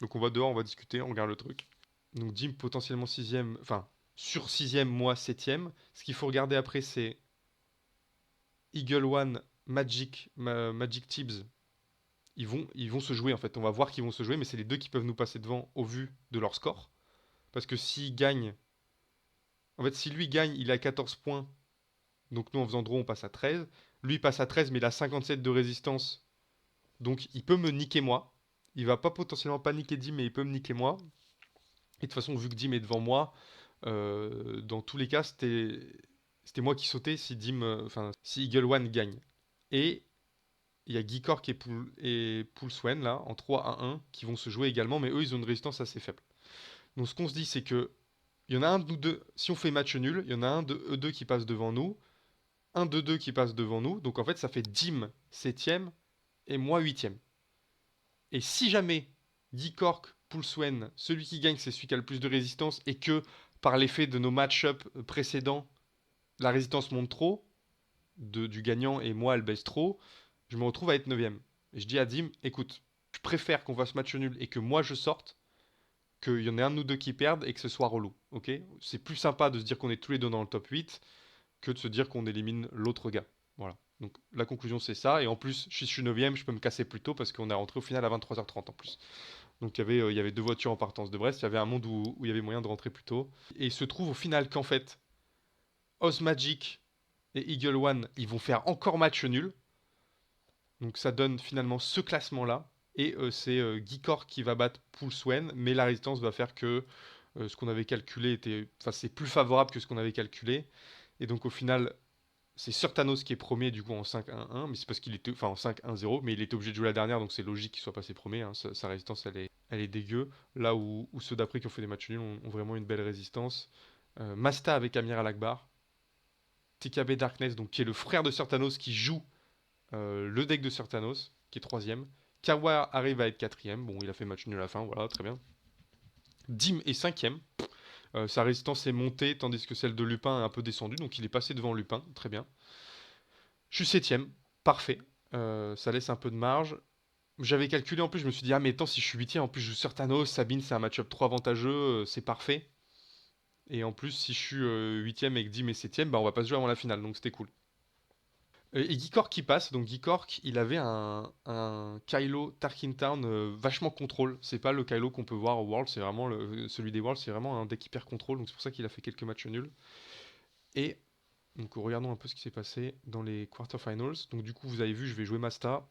Speaker 1: Donc on va dehors, on va discuter, on regarde le truc. Donc Dim potentiellement sixième, enfin sur sixième, moi septième. Ce qu'il faut regarder après c'est Eagle One, Magic Tibbs. Ils vont se jouer en fait. On va voir qu'ils vont se jouer, mais c'est les deux qui peuvent nous passer devant au vu de leur score. Parce que s'ils gagnent, en fait si lui gagne, il a 14 points. Donc nous, en faisant draw, on passe à 13. Lui, il passe à 13, mais il a 57 de résistance. Donc il peut me niquer moi. Il va pas potentiellement pas niquer Dim, mais il peut me niquer moi. Et de toute façon, vu que Dim est devant moi, dans tous les cas, c'était moi qui sautais si Dim, enfin, si Eagle One gagne. Et il y a Geekork et Poulswen, là, en 3 à 1, qui vont se jouer également, mais eux, ils ont une résistance assez faible. Donc ce qu'on se dit, c'est que il y en a un de nous deux, si on fait match nul, il y en a un de eux deux qui passe devant nous, un de deux qui passe devant nous. Donc en fait, ça fait Dim septième et moi huitième. Et si jamais Guy Cork, Poulswen, celui qui gagne, c'est celui qui a le plus de résistance et que par l'effet de nos match-up précédents, la résistance monte trop, du gagnant et moi elle baisse trop, je me retrouve à être neuvième. Et je dis à Dim, écoute, je préfère qu'on fasse match nul et que moi je sorte, qu'il y en ait un de nous deux qui perdent et que ce soit relou. Ok, c'est plus sympa de se dire qu'on est tous les deux dans le top 8 que de se dire qu'on élimine l'autre gars. Voilà. Donc la conclusion c'est ça. Et en plus, si je suis 9ème, je peux me casser plus tôt parce qu'on est rentré au final à 23h30 en plus. Donc il y avait deux voitures en partance de Brest. Il y avait un monde où il y avait moyen de rentrer plus tôt. Et il se trouve au final qu'en fait, Ozmagic et Eagle One, ils vont faire encore match nul. Donc ça donne finalement ce classement-là. Et c'est Geekor qui va battre Poulswen. Mais la résistance va faire que ce qu'on avait calculé était. Enfin, c'est plus favorable que ce qu'on avait calculé. Et donc au final, c'est Surtanos qui est premier du coup en 5-1-1, mais c'est parce qu'il était, enfin en 5-1-0, mais il était obligé de jouer la dernière, donc c'est logique qu'il soit passé premier. Sa résistance, elle est dégueu. Là où ceux d'après qui ont fait des matchs nuls ont vraiment une belle résistance. Masta avec Amir Al-Akbar. TKB Darkness, donc qui est le frère de Surtanos, qui joue le deck de Surtanos, qui est troisième. Kawa arrive à être quatrième. Bon, il a fait match nul à la fin, voilà, très bien. Dim est cinquième. Sa résistance est montée, tandis que celle de Lupin est un peu descendue, donc il est passé devant Lupin, très bien. Je suis septième, parfait. Ça laisse un peu de marge. J'avais calculé en plus, je me suis dit, ah mais attends, si je suis huitième, en plus je joue sur Thanos, Sabine c'est un match-up trop avantageux, c'est parfait. Et en plus, si je suis huitième et que Dim est septième, bah on va pas se jouer avant la finale, donc c'était cool. Et Geekork qui passe, donc Geekork, il avait un Kylo Tarkintown vachement contrôle. C'est pas le Kylo qu'on peut voir au World, c'est vraiment celui des Worlds, c'est vraiment un deck hyper contrôle, donc c'est pour ça qu'il a fait quelques matchs nuls. Et donc regardons un peu ce qui s'est passé dans les quarterfinals. Donc du coup, vous avez vu, je vais jouer Masta.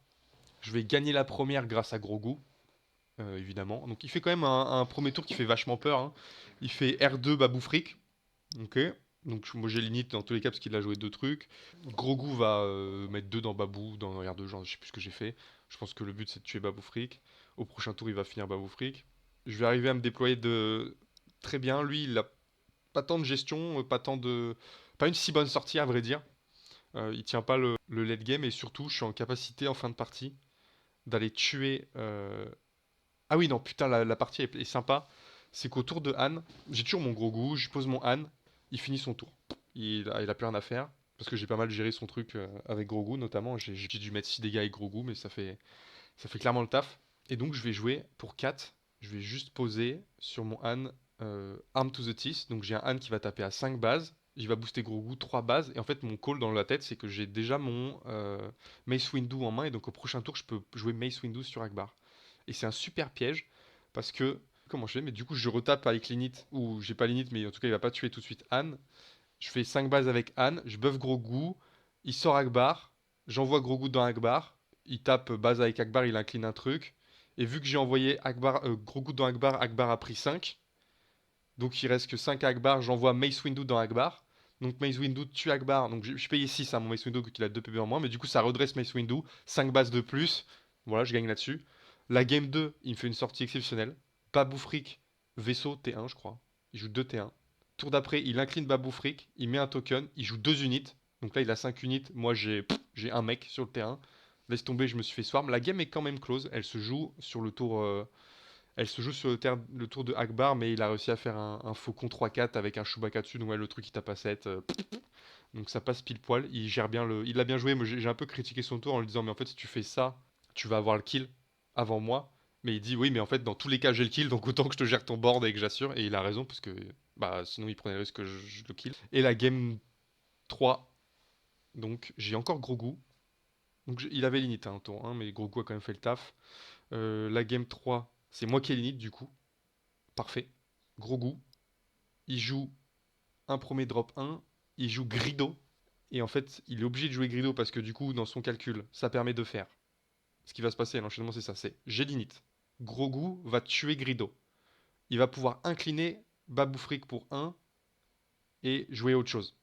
Speaker 1: Je vais gagner la première grâce à Grogu, évidemment. Donc il fait quand même un premier tour qui fait vachement peur, hein. Il fait R2 Babou Frick. Ok. Donc moi j'ai l'init dans tous les cas parce qu'il a joué deux trucs. Grogu va mettre 2 dans Babou, dans R2, genre, je sais plus ce que j'ai fait. Je pense que le but c'est de tuer Babou Frick. Au prochain tour il va finir Babou Frick. Je vais arriver à me déployer de très bien. Lui il a pas tant de gestion, pas tant de... Pas une si bonne sortie à vrai dire. Il tient pas le late game et surtout je suis en capacité en fin de partie d'aller tuer... Ah oui non putain la partie est sympa. C'est qu'au tour de Han, j'ai toujours mon Grogu, je pose mon Han, il finit son tour. Il a plus rien à faire. Parce que j'ai pas mal géré son truc avec Grogu notamment. J'ai dû mettre 6 dégâts avec Grogu, mais ça fait clairement le taf. Et donc je vais jouer pour 4. Je vais juste poser sur mon Han Arm to the Teeth. Donc j'ai un Han qui va taper à 5 bases. Il va booster Grogu 3 bases. Et en fait mon call dans la tête c'est que j'ai déjà mon Mace Windu en main. Et donc au prochain tour je peux jouer Mace Windu sur Akbar. Et c'est un super piège. Parce que... Comment je fais? Mais du coup je retape avec l'init. Ou j'ai pas l'init mais en tout cas il va pas tuer tout de suite Han. Je fais 5 bases avec Han, je buff Grogu, il sort Akbar, j'envoie Grogu dans Akbar, il tape base avec Akbar, il incline un truc. Et vu que j'ai envoyé Grogu dans Akbar, Akbar a pris 5. Donc il reste que 5 à Akbar, j'envoie Mace Windu dans Akbar. Donc Mace Windu tue Akbar, donc je payais 6 à mon Mace Windu qu'il a 2 PV en moins, mais du coup ça redresse Mace Windu, 5 bases de plus. Voilà, je gagne là-dessus. La game 2, il me fait une sortie exceptionnelle. Babou Frick, vaisseau T1 je crois. Il joue 2 T1. Tour d'après, il incline Babou Frick, il met un token, il joue 2 unités. Donc là, il a 5 unités, moi j'ai un mec sur le terrain. Laisse tomber, je me suis fait swarm. La game est quand même close, elle se joue sur le tour, le tour de Akbar, mais il a réussi à faire un faucon 3-4 avec un Chewbacca dessus, donc ouais, le truc il tape à 7. Donc ça passe pile poil, il gère bien il a bien joué, moi j'ai un peu critiqué son tour en lui disant mais en fait si tu fais ça, tu vas avoir le kill avant moi. Mais il dit oui mais en fait dans tous les cas j'ai le kill, donc autant que je te gère ton board et que j'assure. Et il a raison parce que bah sinon il prenait le risque que je le kill. Et la game 3, donc j'ai encore Grogu. Donc il avait l'init hein, tour 1, mais Grogu a quand même fait le taf. La game 3, c'est moi qui ai l'init du coup. Parfait. Grogu, il joue un premier drop 1, il joue Grido. Et en fait, il est obligé de jouer Grido parce que du coup, dans son calcul, ça permet de faire. Ce qui va se passer, l'enchaînement, c'est ça, c'est j'ai l'init. Grogu va tuer Grido. Il va pouvoir incliner Babou Frick pour 1 et jouer autre chose.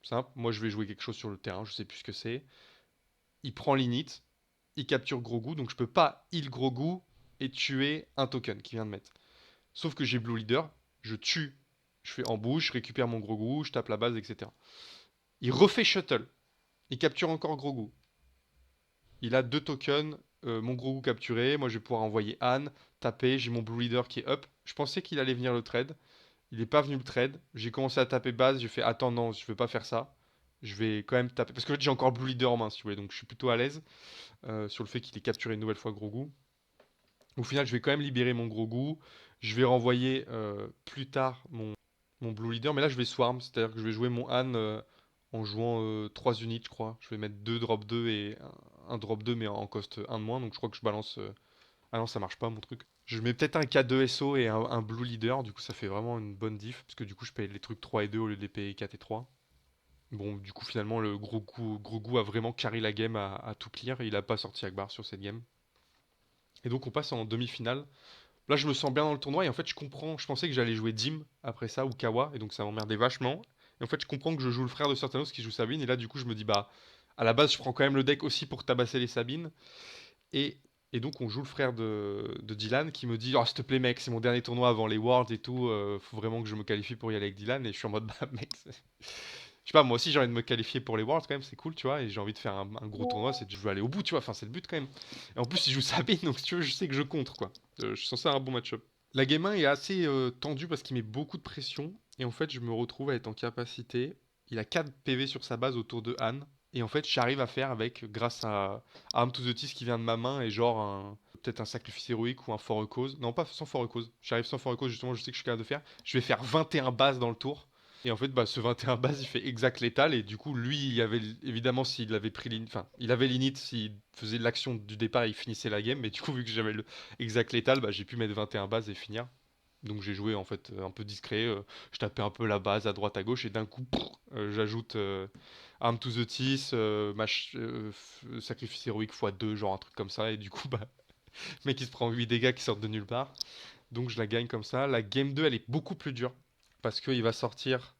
Speaker 1: Simple, moi je vais jouer quelque chose sur le terrain, je sais plus ce que c'est. Il prend l'init, il capture Grogu, donc je peux pas heal Grogu et tuer un token qu'il vient de mettre. Sauf que j'ai Blue Leader, je tue, je fais embouche, je récupère mon Grogu, je tape la base, etc. Il refait Shuttle, il capture encore Grogu. Il a 2 tokens, mon Grogu capturé, moi je vais pouvoir envoyer Anne, taper, j'ai mon Blue Leader qui est up. Je pensais qu'il allait venir le trade, il n'est pas venu le trade. J'ai commencé à taper base, j'ai fait attends non, je veux pas faire ça. Je vais quand même taper, parce que en fait, j'ai encore Blue Leader en main si vous voulez, donc je suis plutôt à l'aise sur le fait qu'il ait capturé une nouvelle fois Grogu. Au final, je vais quand même libérer mon Grogu. Je vais renvoyer plus tard mon Blue Leader. Mais là, je vais Swarm. C'est-à-dire que je vais jouer mon Han en jouant 3 unités, je crois. Je vais mettre 2 drop 2 et un drop 2, mais en cost 1 de moins. Donc je crois que je balance. Ah non, ça marche pas mon truc. Je mets peut-être un K2 SO et un Blue Leader. Du coup, ça fait vraiment une bonne diff. Parce que du coup, je paye les trucs 3 et 2 au lieu de les payer 4 et 3. Bon, du coup, finalement, le Grogu a vraiment carry la game à tout clear. Il a pas sorti Akbar sur cette game. Et donc, on passe en demi-finale. Là, je me sens bien dans le tournoi et en fait, je comprends. Je pensais que j'allais jouer Dim après ça ou Kawa et donc ça m'emmerdait vachement. Et en fait, je comprends que je joue le frère de Certanos qui joue Sabine et là, du coup, je me dis bah à la base, je prends quand même le deck aussi pour tabasser les Sabines et, et donc on joue le frère de Dylan qui me dit oh s'il te plaît mec, c'est mon dernier tournoi avant les Worlds et tout, faut vraiment que je me qualifie pour y aller avec Dylan et je suis en mode bah mec, je sais pas, moi aussi j'ai envie de me qualifier pour les Worlds quand même, c'est cool, tu vois, et j'ai envie de faire un gros tournoi, je veux aller au bout, tu vois, enfin c'est le but quand même. Et en plus, il joue Sabine, donc si tu veux, je sais que je contre, quoi. Je suis censé avoir un bon match-up. La game 1 est assez tendue parce qu'il met beaucoup de pression, et en fait, je me retrouve à être en capacité. Il a 4 PV sur sa base autour de Han, et en fait, j'arrive à faire avec, grâce à Arm to the Teeth qui vient de ma main, et genre peut-être un sacrifice héroïque ou un fort cause. Non, pas sans fort cause. J'arrive sans fort cause, justement, je sais que je suis capable de faire. Je vais faire 21 bases dans le tour. Et en fait, bah, ce 21 base, il fait exact létal. Et du coup, lui, il avait évidemment, s'il avait pris enfin, il avait l'init, s'il faisait l'action du départ, il finissait la game. Mais du coup, vu que j'avais le exact létal, bah, j'ai pu mettre 21 base et finir. Donc j'ai joué en fait un peu discret. Je tapais un peu la base à droite à gauche et d'un coup, j'ajoute Arm to the Teeth, sacrifice héroïque x2, genre un truc comme ça. Et du coup, bah, le mec il se prend 8 dégâts qui sortent de nulle part. Donc je la gagne comme ça. La game 2, elle est beaucoup plus dure parce qu'il va sortir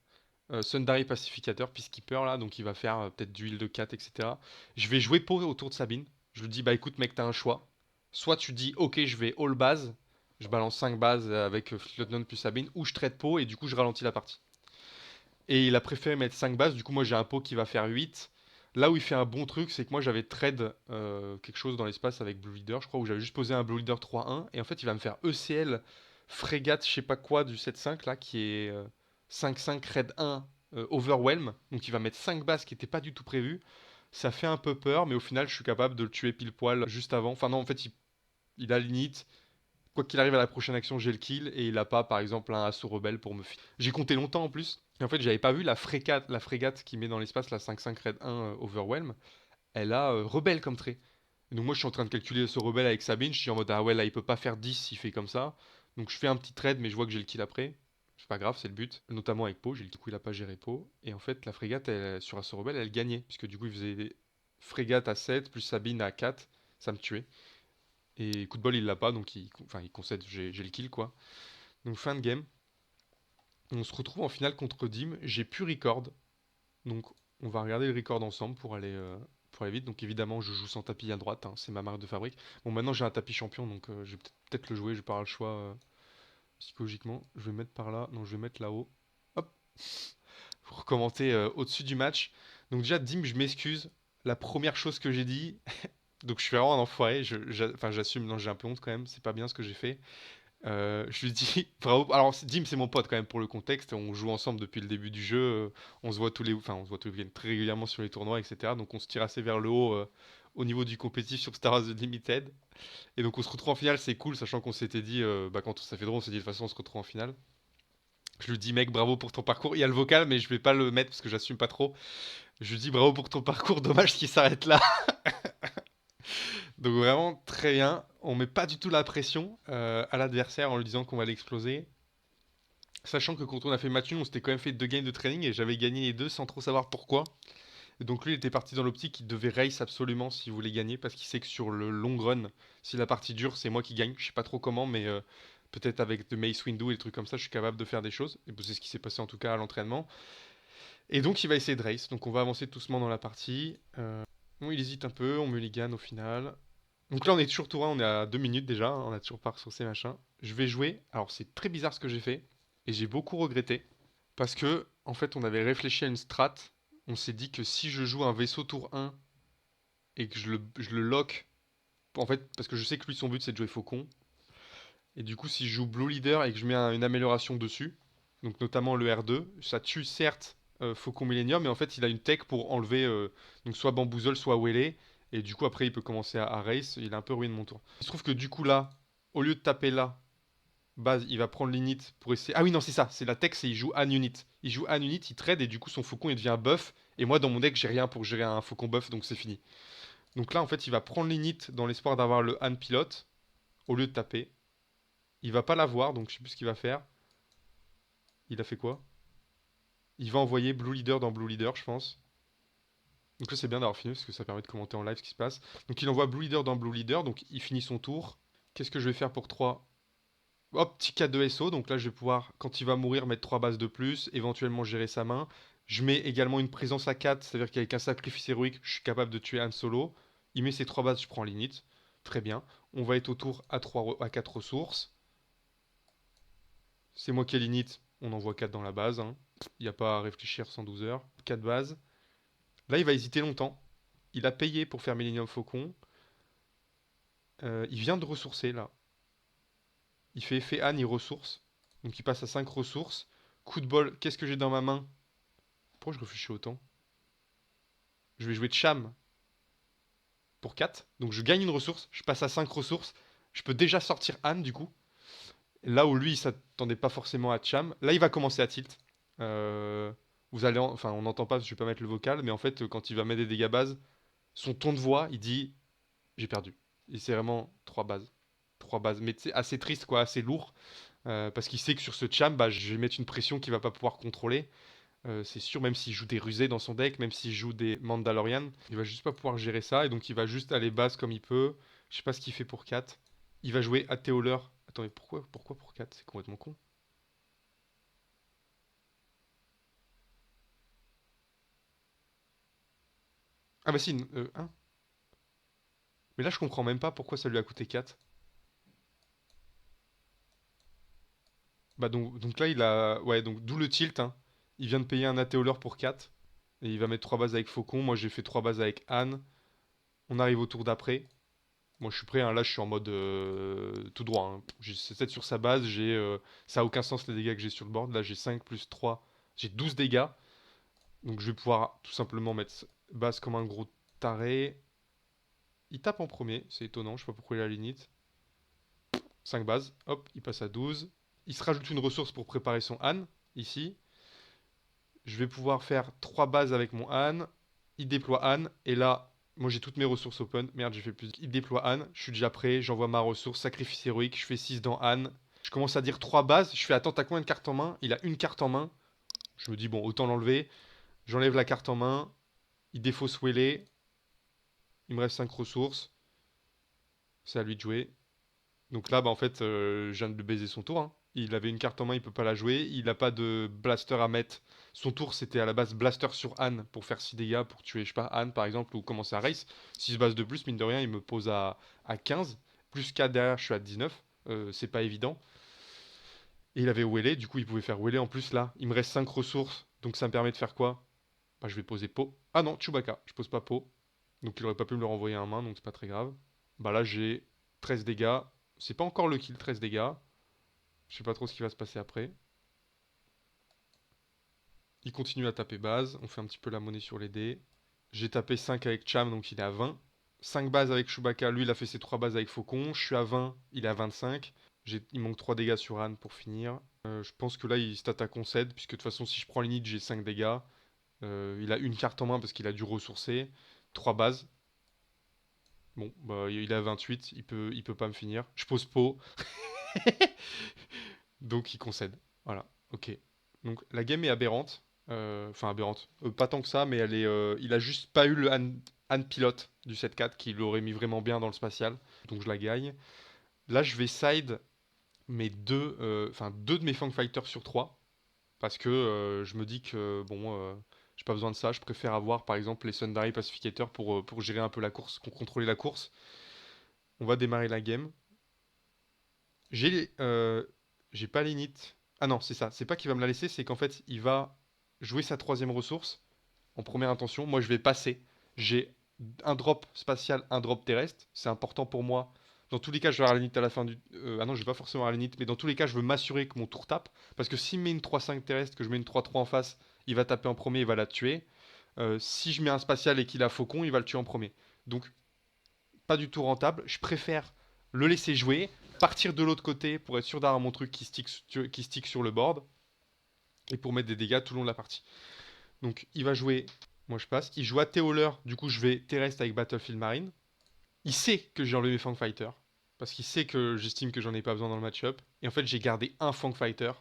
Speaker 1: Sundari Pacificateur, Peacekeeper là, donc il va faire peut-être du heal de 4, etc. Je vais jouer pour autour de Sabine. Je lui dis, bah écoute mec, t'as un choix. Soit tu dis, ok, je vais all base, je balance 5 bases avec Lieutenant plus Sabine, ou je trade pot et du coup je ralentis la partie. Et il a préféré mettre 5 bases, du coup moi j'ai un pot qui va faire 8. Là où il fait un bon truc, c'est que moi j'avais trade quelque chose dans l'espace avec Blue Leader, je crois, où j'avais juste posé un Blue Leader 3-1, et en fait il va me faire ECL frégate, je sais pas quoi, du 7-5 là, qui est 5-5 raid 1 overwhelm, donc il va mettre 5 bases qui n'étaient pas du tout prévues. Ça fait un peu peur, mais au final je suis capable de le tuer pile poil juste avant. Enfin non, en fait il a l'init, quoi qu'il arrive à la prochaine action, j'ai le kill et il a pas, par exemple, un assaut rebelle pour me filer. J'ai compté longtemps en plus. Et en fait, j'avais pas vu la frégate qui met dans l'espace la 5-5 Raid 1 Overwhelm. Elle a rebelle comme trait. Et donc moi, je suis en train de calculer ce rebelle avec Sabine. Je suis en mode, ah ouais, là, il peut pas faire 10 s'il fait comme ça. Donc je fais un petit trade, mais je vois que j'ai le kill après. C'est pas grave, c'est le but. Notamment avec Po, j'ai le coup, il a pas géré Po. Et en fait, la frégate, sur Assaut Rebelle, elle gagnait. Puisque du coup, il faisait frégate à 7 plus Sabine à 4. Ça me tuait. Et coup de bol, il l'a pas, donc il concède, j'ai le kill quoi. Donc fin de game. On se retrouve en finale contre Dim. J'ai pu record. Donc on va regarder le record ensemble pour aller vite. Donc évidemment, je joue sans tapis à droite, hein, c'est ma marque de fabrique. Bon, maintenant j'ai un tapis champion, donc je vais peut-être le jouer, je vais pas avoir le choix psychologiquement. Je vais mettre par là, non, je vais mettre là-haut. Hop, pour commenter au-dessus du match. Donc déjà, Dim, je m'excuse. La première chose que j'ai dit, donc je suis vraiment un enfoiré, enfin j'assume, non j'ai un peu honte quand même, c'est pas bien ce que j'ai fait. Je lui dis bravo. Alors Dim c'est mon pote quand même pour le contexte. On joue ensemble depuis le début du jeu. On se voit on se voit tous les week-ends très régulièrement sur les tournois, etc. Donc on se tire assez vers le haut au niveau du compétitif sur Star Wars Unlimited. Et donc on se retrouve en finale, c'est cool, sachant qu'on s'était dit, bah quand ça fait drôle, on s'est dit de toute façon on se retrouve en finale. Je lui dis mec bravo pour ton parcours. Il y a le vocal mais je vais pas le mettre parce que j'assume pas trop. Je lui dis bravo pour ton parcours. Dommage qu'il s'arrête là. Donc vraiment très bien. On met pas du tout la pression à l'adversaire en lui disant qu'on va l'exploser. Sachant que quand on a fait match nul, on s'était quand même fait 2 games de training et j'avais gagné les deux sans trop savoir pourquoi. Et donc lui, il était parti dans l'optique qu'il devait race absolument s'il voulait gagner parce qu'il sait que sur le long run, si la partie dure, c'est moi qui gagne. Je sais pas trop comment, mais peut-être avec de Mace Windu et des trucs comme ça, je suis capable de faire des choses. Et c'est ce qui s'est passé en tout cas à l'entraînement. Et donc il va essayer de race. Donc on va avancer doucement dans la partie. Bon, il hésite un peu, on me ligane au final. Donc là, on est toujours tour 1, on est à 2 minutes déjà, hein, on a toujours pas ressourcé machin. Je vais jouer. Alors c'est très bizarre ce que j'ai fait et j'ai beaucoup regretté. Parce que, en fait, on avait réfléchi à une strat. On s'est dit que si je joue un vaisseau tour 1 et que je le lock, en fait, parce que je sais que lui, son but, c'est de jouer faucon. Et du coup, si je joue Blue Leader et que je mets une amélioration dessus, donc notamment le R2, ça tue certes Faucon Millennium, mais en fait, il a une tech pour enlever donc soit Bamboozle, soit Wele. Et du coup, après, il peut commencer à race. Il a un peu ruiné mon tour. Il se trouve que du coup, là, au lieu de taper là, base, il va prendre l'init pour essayer. Ah oui, non, c'est ça, c'est la tech, c'est il joue un unit. Il joue un unit, il trade et du coup son faucon il devient buff. Et moi dans mon deck, j'ai rien pour gérer un faucon buff donc c'est fini. Donc là en fait, il va prendre l'init dans l'espoir d'avoir le Han pilote au lieu de taper. Il va pas l'avoir donc je sais plus ce qu'il va faire. Il a fait quoi? Il va envoyer Blue Leader dans Blue Leader, je pense. Donc là c'est bien d'avoir fini parce que ça permet de commenter en live ce qui se passe. Donc il envoie Blue Leader dans Blue Leader, donc il finit son tour. Qu'est-ce que je vais faire pour 3? Hop, petit 4 de SO, donc là je vais pouvoir, quand il va mourir, mettre 3 bases de plus, éventuellement gérer sa main. Je mets également une présence à 4, c'est-à-dire qu'avec un sacrifice héroïque, je suis capable de tuer Han Solo. Il met ses 3 bases, je prends l'init. Très bien. On va être au tour à 4 ressources. C'est moi qui ai l'init, on envoie 4 dans la base. Hein. Il n'y a pas à réfléchir 112 heures. 4 bases. Là, il va hésiter longtemps. Il a payé pour faire Millennium Faucon. Il vient de ressourcer là. Il fait effet Han, il ressource. Donc il passe à 5 ressources. Coup de bol, qu'est-ce que j'ai dans ma main? Pourquoi je réfléchis autant? Je vais jouer Cham pour 4. Donc je gagne une ressource, je passe à 5 ressources. Je peux déjà sortir Han du coup. Là où lui, il s'attendait pas forcément à Cham. Là, il va commencer à tilt. Euh, Vous allez, enfin, on n'entend pas, parce que je vais pas mettre le vocal, mais en fait, quand il va mettre des dégâts base, son ton de voix, il dit j'ai perdu. Et c'est vraiment 3 bases. 3 bases. Mais c'est assez triste, quoi, assez lourd. Parce qu'il sait que sur ce champ, bah, je vais mettre une pression qu'il va pas pouvoir contrôler. C'est sûr, même s'il joue des rusés dans son deck, même s'il joue des Mandalorian, il va juste pas pouvoir gérer ça. Et donc il va juste aller base comme il peut. Je sais pas ce qu'il fait pour 4. Il va jouer Athéoleur. Attendez, pourquoi pour 4? C'est complètement con. Ah bah si, hein. Mais là je comprends même pas pourquoi ça lui a coûté 4. Bah donc là il a... Ouais, donc d'où le tilt, hein. Il vient de payer un Athéoleur pour 4. Et il va mettre 3 bases avec Faucon. Moi j'ai fait 3 bases avec Anne. On arrive au tour d'après. Moi je suis prêt, hein. Là je suis en mode tout droit, hein. J'ai 7 sur sa base, ça a aucun sens les dégâts que j'ai sur le board. Là j'ai 5 plus 3, j'ai 12 dégâts. Donc je vais pouvoir tout simplement mettre base comme un gros taré. Il tape en premier, c'est étonnant, je sais pas pourquoi il a la limite. 5 bases, hop, il passe à 12. Il se rajoute une ressource pour préparer son âne, ici. Je vais pouvoir faire 3 bases avec mon âne. Il déploie âne, et là, moi j'ai toutes mes ressources open. Merde, j'ai fait plus. Il déploie âne, je suis déjà prêt, j'envoie ma ressource, sacrifice héroïque, je fais 6 dans âne. Je commence à dire 3 bases, je fais attends, t'as combien de cartes en main? Il a une carte en main. Je me dis bon, autant l'enlever. J'enlève la carte en main. Il défausse Wele. Il me reste 5 ressources. C'est à lui de jouer. Donc là, bah en fait, je viens de lui baiser son tour, hein. Il avait une carte en main, il peut pas la jouer. Il n'a pas de blaster à mettre. Son tour, c'était à la base blaster sur Anne pour faire 6 dégâts, pour tuer, je sais pas, Anne par exemple, ou commencer à race. 6 bases de plus, mine de rien, il me pose à 15. Plus 4 derrière, je suis à 19. C'est pas évident. Et il avait Wele, du coup, il pouvait faire Wele en plus là. Il me reste 5 ressources, donc ça me permet de faire quoi? Bah, je vais poser Po. Ah non, Chewbacca, je pose pas Po. Donc il aurait pas pu me le renvoyer en main, donc c'est pas très grave. Bah là, j'ai 13 dégâts. C'est pas encore le kill, 13 dégâts. Je sais pas trop ce qui va se passer après. Il continue à taper base. On fait un petit peu la monnaie sur les dés. J'ai tapé 5 avec Cham, donc il est à 20. 5 bases avec Chewbacca. Lui, il a fait ses 3 bases avec Faucon. Je suis à 20. Il est à 25. Il manque 3 dégâts sur Anne pour finir. Je pense que là, il stat à concède. Puisque de toute façon, si je prends l'init, j'ai 5 dégâts. Il a une carte en main parce qu'il a dû ressourcer. 3 bases. Bon, bah, il est à 28. Il peut pas me finir. Je pose pot. Donc il concède. Voilà, ok. Donc la game est aberrante. Enfin aberrante. Pas tant que ça, mais il a juste pas eu le hand pilote du 7-4 qui l'aurait mis vraiment bien dans le spatial. Donc je la gagne. Là je vais side enfin deux de mes Fang Fighters sur 3. Parce que je me dis que bon, j'ai pas besoin de ça. Je préfère avoir par exemple les Sundari Pacificators pour gérer un peu la course, pour contrôler la course. On va démarrer la game. J'ai j'ai pas l'init. Ah non, c'est ça. C'est pas qu'il va me la laisser, c'est qu'en fait, il va jouer sa troisième ressource en première intention. Moi, je vais passer. J'ai un drop spatial, un drop terrestre. C'est important pour moi. Dans tous les cas, je vais avoir l'init à la fin du. Ah non, je vais pas forcément avoir l'init, mais dans tous les cas, je veux m'assurer que mon tour tape. Parce que s'il met une 3-5 terrestre, que je mets une 3-3 en face, il va taper en premier, il va la tuer. Si je mets un spatial et qu'il a faucon, il va le tuer en premier. Donc, pas du tout rentable. Je préfère le laisser jouer, partir de l'autre côté pour être sûr d'avoir mon truc qui stick sur le board et pour mettre des dégâts tout le long de la partie. Donc il va jouer, moi je passe. Il joue à Théoleur, du coup je vais terrestre avec Battlefield Marine. Il sait que j'ai enlevé mes Fang Fighter parce qu'il sait que j'estime que j'en ai pas besoin dans le match-up. Et en fait j'ai gardé un Fang Fighter.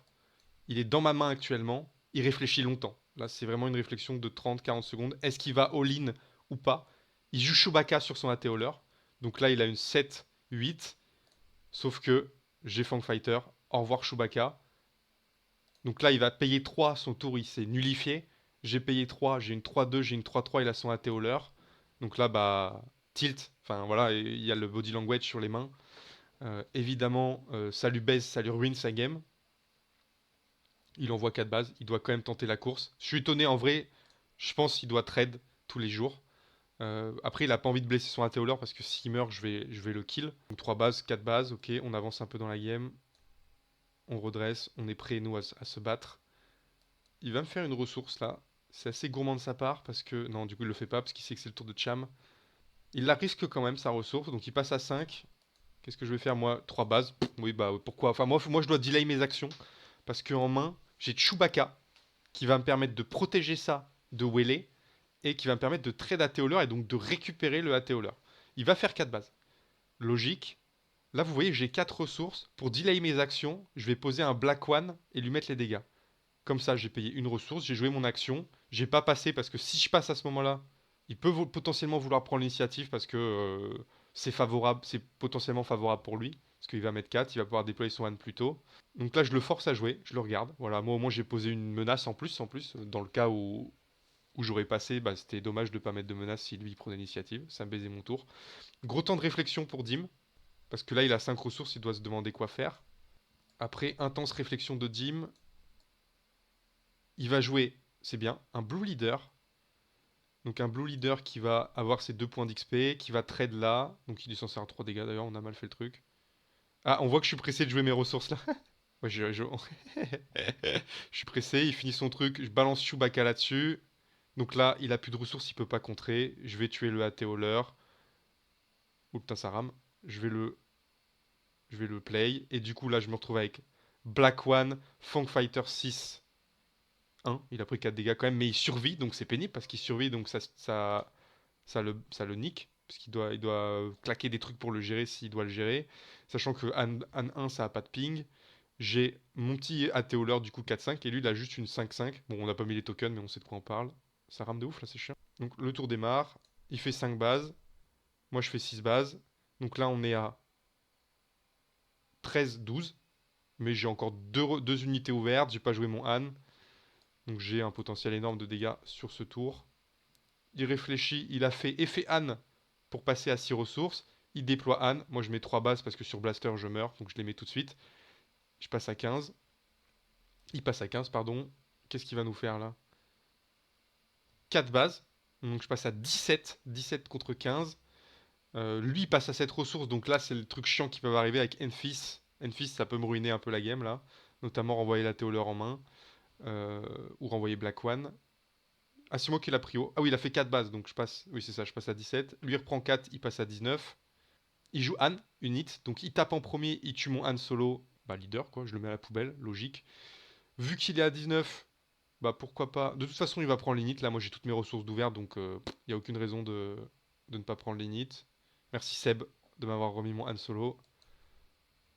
Speaker 1: Il est dans ma main actuellement. Il réfléchit longtemps. Là c'est vraiment une réflexion de 30-40 secondes. Est-ce qu'il va all-in ou pas? Il joue Chewbacca sur son Athéoleur. Donc là il a une 7-8. Sauf que j'ai Fang Fighter. Au revoir Chewbacca. Donc là, il va payer 3. Son tour, il s'est nullifié. J'ai payé 3. J'ai une 3-2. J'ai une 3-3. Il a son AT Hauler. Donc là, bah, tilt. Enfin, voilà, il y a le body language sur les mains. Évidemment, ça lui baise, ça lui ruine sa game. Il envoie 4 bases. Il doit quand même tenter la course. Je suis étonné, en vrai. Je pense qu'il doit trade tous les jours. Après, il a pas envie de blesser son AT Hauler parce que s'il meurt, je vais le kill. Donc 3 bases, 4 bases. Ok, on avance un peu dans la game. On redresse, on est prêt, nous, à se battre. Il va me faire une ressource là. C'est assez gourmand de sa part parce que. Non, du coup, il le fait pas parce qu'il sait que c'est le tour de Cham. Il la risque quand même, sa ressource. Donc il passe à 5. Qu'est-ce que je vais faire moi? 3 bases. Oui, bah pourquoi? Enfin, moi, je dois delay mes actions. Parce qu'en main, j'ai Chewbacca. qui va me permettre de protéger ça de Wele et qui va me permettre de trade AT-Holler et donc de récupérer le AT-Holler. Il va faire 4 bases. Logique. Là, vous voyez, j'ai 4 ressources. Pour delay mes actions, je vais poser un Black One et lui mettre les dégâts. Comme ça, j'ai payé une ressource, j'ai joué mon action. J'ai pas passé parce que si je passe à ce moment-là, il peut potentiellement vouloir prendre l'initiative parce que c'est favorable, c'est potentiellement favorable pour lui. Parce qu'il va mettre 4, il va pouvoir déployer son One plus tôt. Donc là, je le force à jouer, je le regarde. Voilà, moi au moins j'ai posé une menace en plus, dans le cas où j'aurais passé, bah, c'était dommage de ne pas mettre de menace si lui prenait l'initiative. Ça me baisait mon tour. Gros temps de réflexion pour Dim, parce que là il a 5 ressources, il doit se demander quoi faire. Après, intense réflexion de Dim, il va jouer, c'est bien, un Blue Leader. Donc un Blue Leader qui va avoir ses 2 points d'XP, qui va trade là. Donc il est censé avoir 3 dégâts d'ailleurs, on a mal fait le truc. Ah, on voit que je suis pressé de jouer mes ressources là. Ouais, je suis pressé, il finit son truc, je balance Chewbacca là-dessus. Donc là, il a plus de ressources, il peut pas contrer. Je vais tuer le AT-Holler. Oh putain, ça rame. Je vais le, je vais le play. Et du coup, là, je me retrouve avec Black One, Fang Fighter 6. 1. Il a pris 4 dégâts quand même, mais il survit, donc c'est pénible parce qu'il survit, donc ça le nique. Parce qu'il doit claquer des trucs pour le gérer s'il doit le gérer. Sachant que Han 1, ça a pas de ping. J'ai mon petit AT-Holler du coup 4-5 et lui il a juste une 5-5. Bon, on n'a pas mis les tokens, mais on sait de quoi on parle. Ça rame de ouf là, c'est chiant. Donc le tour démarre. Il fait 5 bases. Moi je fais 6 bases. Donc là on est à 13-12. Mais j'ai encore 2 unités ouvertes. J'ai pas joué mon Han. Donc j'ai un potentiel énorme de dégâts sur ce tour. Il réfléchit. Il a fait effet Han pour passer à 6 ressources. Il déploie Han. Moi je mets 3 bases parce que sur Blaster je meurs. Donc je les mets tout de suite. Je passe à 15. Il passe à 15, pardon. Qu'est-ce qu'il va nous faire là? 4 bases. Donc je passe à 17. 17 contre 15. Lui passe à cette ressource. Donc là, c'est le truc chiant qui peut arriver avec Enfys. Enfys, ça peut me ruiner un peu la game là. Notamment renvoyer la Théoleur en main. Ou renvoyer Black One. Ah, c'est moi qui l'a pris haut. Ah oui, il a fait 4 bases. Donc je passe. Oui, c'est ça, je passe à 17. Lui il reprend 4, il passe à 19. Il joue Han, une hit. Donc il tape en premier, il tue mon Han solo. Bah, leader quoi, je le mets à la poubelle, logique. Vu qu'il est à 19, bah pourquoi pas. De toute façon, il va prendre l'init. Là, moi j'ai toutes mes ressources d'ouvert, donc il n'y a aucune raison de ne pas prendre l'init. Merci Seb de m'avoir remis mon Han Solo.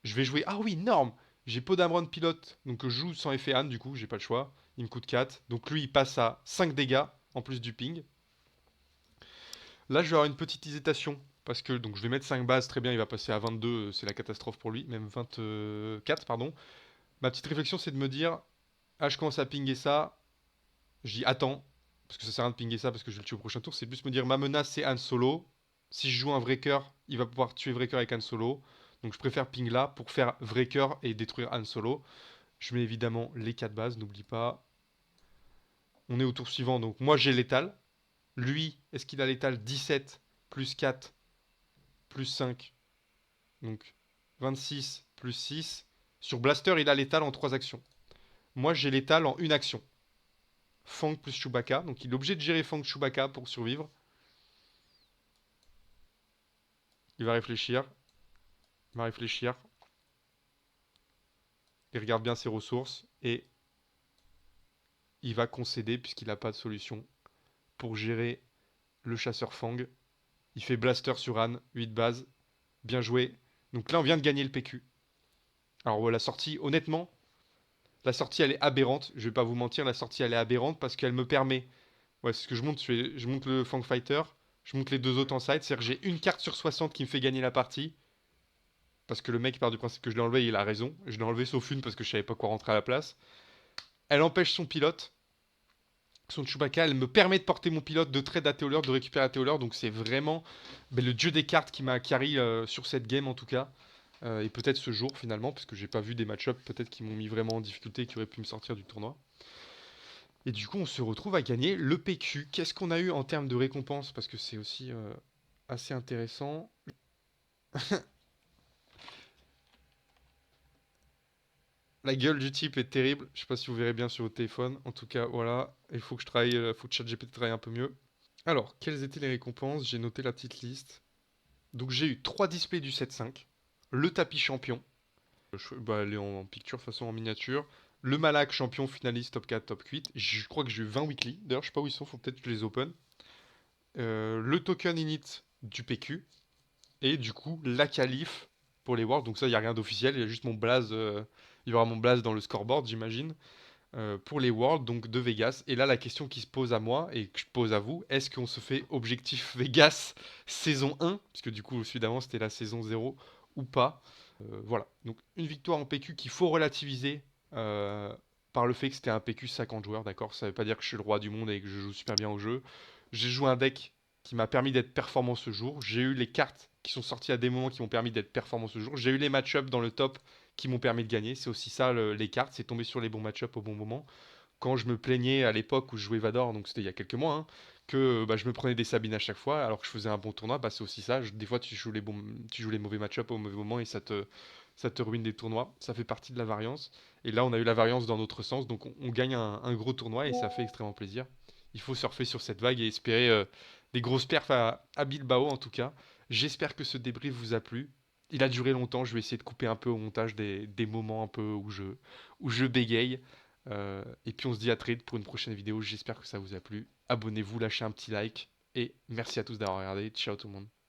Speaker 1: Je vais jouer. Ah oui, norme. J'ai Podamron pilote, donc je joue sans effet Han, du coup, j'ai pas le choix. Il me coûte 4. Donc lui, il passe à 5 dégâts en plus du ping. Là, je vais avoir une petite hésitation. Parce que donc je vais mettre 5 bases, très bien, il va passer à 22, c'est la catastrophe pour lui, même 24, pardon. Ma petite réflexion, c'est de me dire, ah, je commence à pinguer ça, je dis attends, parce que ça sert à rien de pinguer ça parce que je vais le tuer au prochain tour. C'est plus me dire ma menace c'est Han Solo. Si je joue un vrai cœur, il va pouvoir tuer vrai cœur avec Han Solo. Donc je préfère ping là pour faire vrai cœur et détruire Han Solo. Je mets évidemment les 4 bases, n'oublie pas. On est au tour suivant, donc moi j'ai l'étal. Lui, est-ce qu'il a l'étal 17 plus 4 plus 5? Donc 26 plus 6. Sur Blaster, il a l'étal en 3 actions. Moi j'ai l'étal en une action. Fang plus Chewbacca. Donc il est obligé de gérer Fang Chewbacca pour survivre. Il va réfléchir. Il va réfléchir. Il regarde bien ses ressources. Et il va concéder puisqu'il n'a pas de solution pour gérer le chasseur Fang. Il fait Blaster sur Han. 8 bases. Bien joué. Donc là, on vient de gagner le PQ. Alors la sortie, honnêtement, la sortie, elle est aberrante. Je vais pas vous mentir, la sortie, elle est aberrante parce qu'elle me permet... Ouais, c'est ce que je monte. Je monte le Fang Fighter. Je monte les 2 autres en side. C'est-à-dire que j'ai une carte sur 60 qui me fait gagner la partie. Parce que le mec part du principe que je l'ai enlevé, il a raison. Je l'ai enlevé sauf une parce que je savais pas quoi rentrer à la place. Elle empêche son pilote, son Chewbacca. Elle me permet de porter mon pilote, de trade à Théoleur, de récupérer à Théoleur. Donc c'est vraiment le dieu des cartes qui m'a carry sur cette game en tout cas. Et peut-être ce jour finalement, parce que j'ai pas vu des match-ups peut-être qui m'ont mis vraiment en difficulté et qui auraient pu me sortir du tournoi. Et du coup, on se retrouve à gagner le PQ. Qu'est-ce qu'on a eu en termes de récompense? Parce que c'est aussi assez intéressant. La gueule du type est terrible. Je sais pas si vous verrez bien sur votre téléphone. En tout cas, voilà. Il faut que je travaille, faut que ChatGPT travaille un peu mieux. Alors, quelles étaient les récompenses? J'ai noté la petite liste. Donc, j'ai eu 3 displays du 7.5. Le tapis champion. Bah, elle est en picture, façon en miniature. Le Malak, champion, finaliste, top 4, top 8. Je crois que j'ai eu 20 weekly. D'ailleurs, je sais pas où ils sont, faut peut-être que je les open. Le token init du PQ. Et du coup, la qualif pour les Worlds. Donc ça, il n'y a rien d'officiel, il y a juste mon blaze. Il y aura mon blaze dans le scoreboard, j'imagine. Pour les Worlds, donc de Vegas. Et là, la question qui se pose à moi et que je pose à vous, est-ce qu'on se fait objectif Vegas saison 1, puisque du coup, celui d'avant, c'était la saison 0, ou pas. Voilà. Donc une victoire en PQ qu'il faut relativiser euh, par le fait que c'était un PQ 50 joueurs, d'accord. Ça veut pas dire que je suis le roi du monde et que je joue super bien au jeu. J'ai joué un deck qui m'a permis d'être performant ce jour. J'ai eu les cartes qui sont sorties à des moments qui m'ont permis d'être performant ce jour. J'ai eu les match-ups dans le top qui m'ont permis de gagner. C'est aussi ça les cartes, c'est tomber sur les bons match-ups au bon moment. Quand je me plaignais à l'époque où je jouais Vador, donc c'était il y a quelques mois, hein, que bah, je me prenais des sabines à chaque fois alors que je faisais un bon tournoi, bah, c'est aussi ça. Des fois, tu joues les mauvais match-ups au mauvais moment et ça te ruine des tournois. Ça fait partie de la variance. Et là, on a eu la variance dans notre sens, donc on gagne un gros tournoi et ça fait extrêmement plaisir. Il faut surfer sur cette vague et espérer des grosses perfs à Bilbao en tout cas. J'espère que ce débrief vous a plu. Il a duré longtemps, je vais essayer de couper un peu au montage des moments un peu où je bégaye. Et puis on se dit à très vite pour une prochaine vidéo. J'espère que ça vous a plu. Abonnez-vous, lâchez un petit like. Et merci à tous d'avoir regardé. Ciao tout le monde.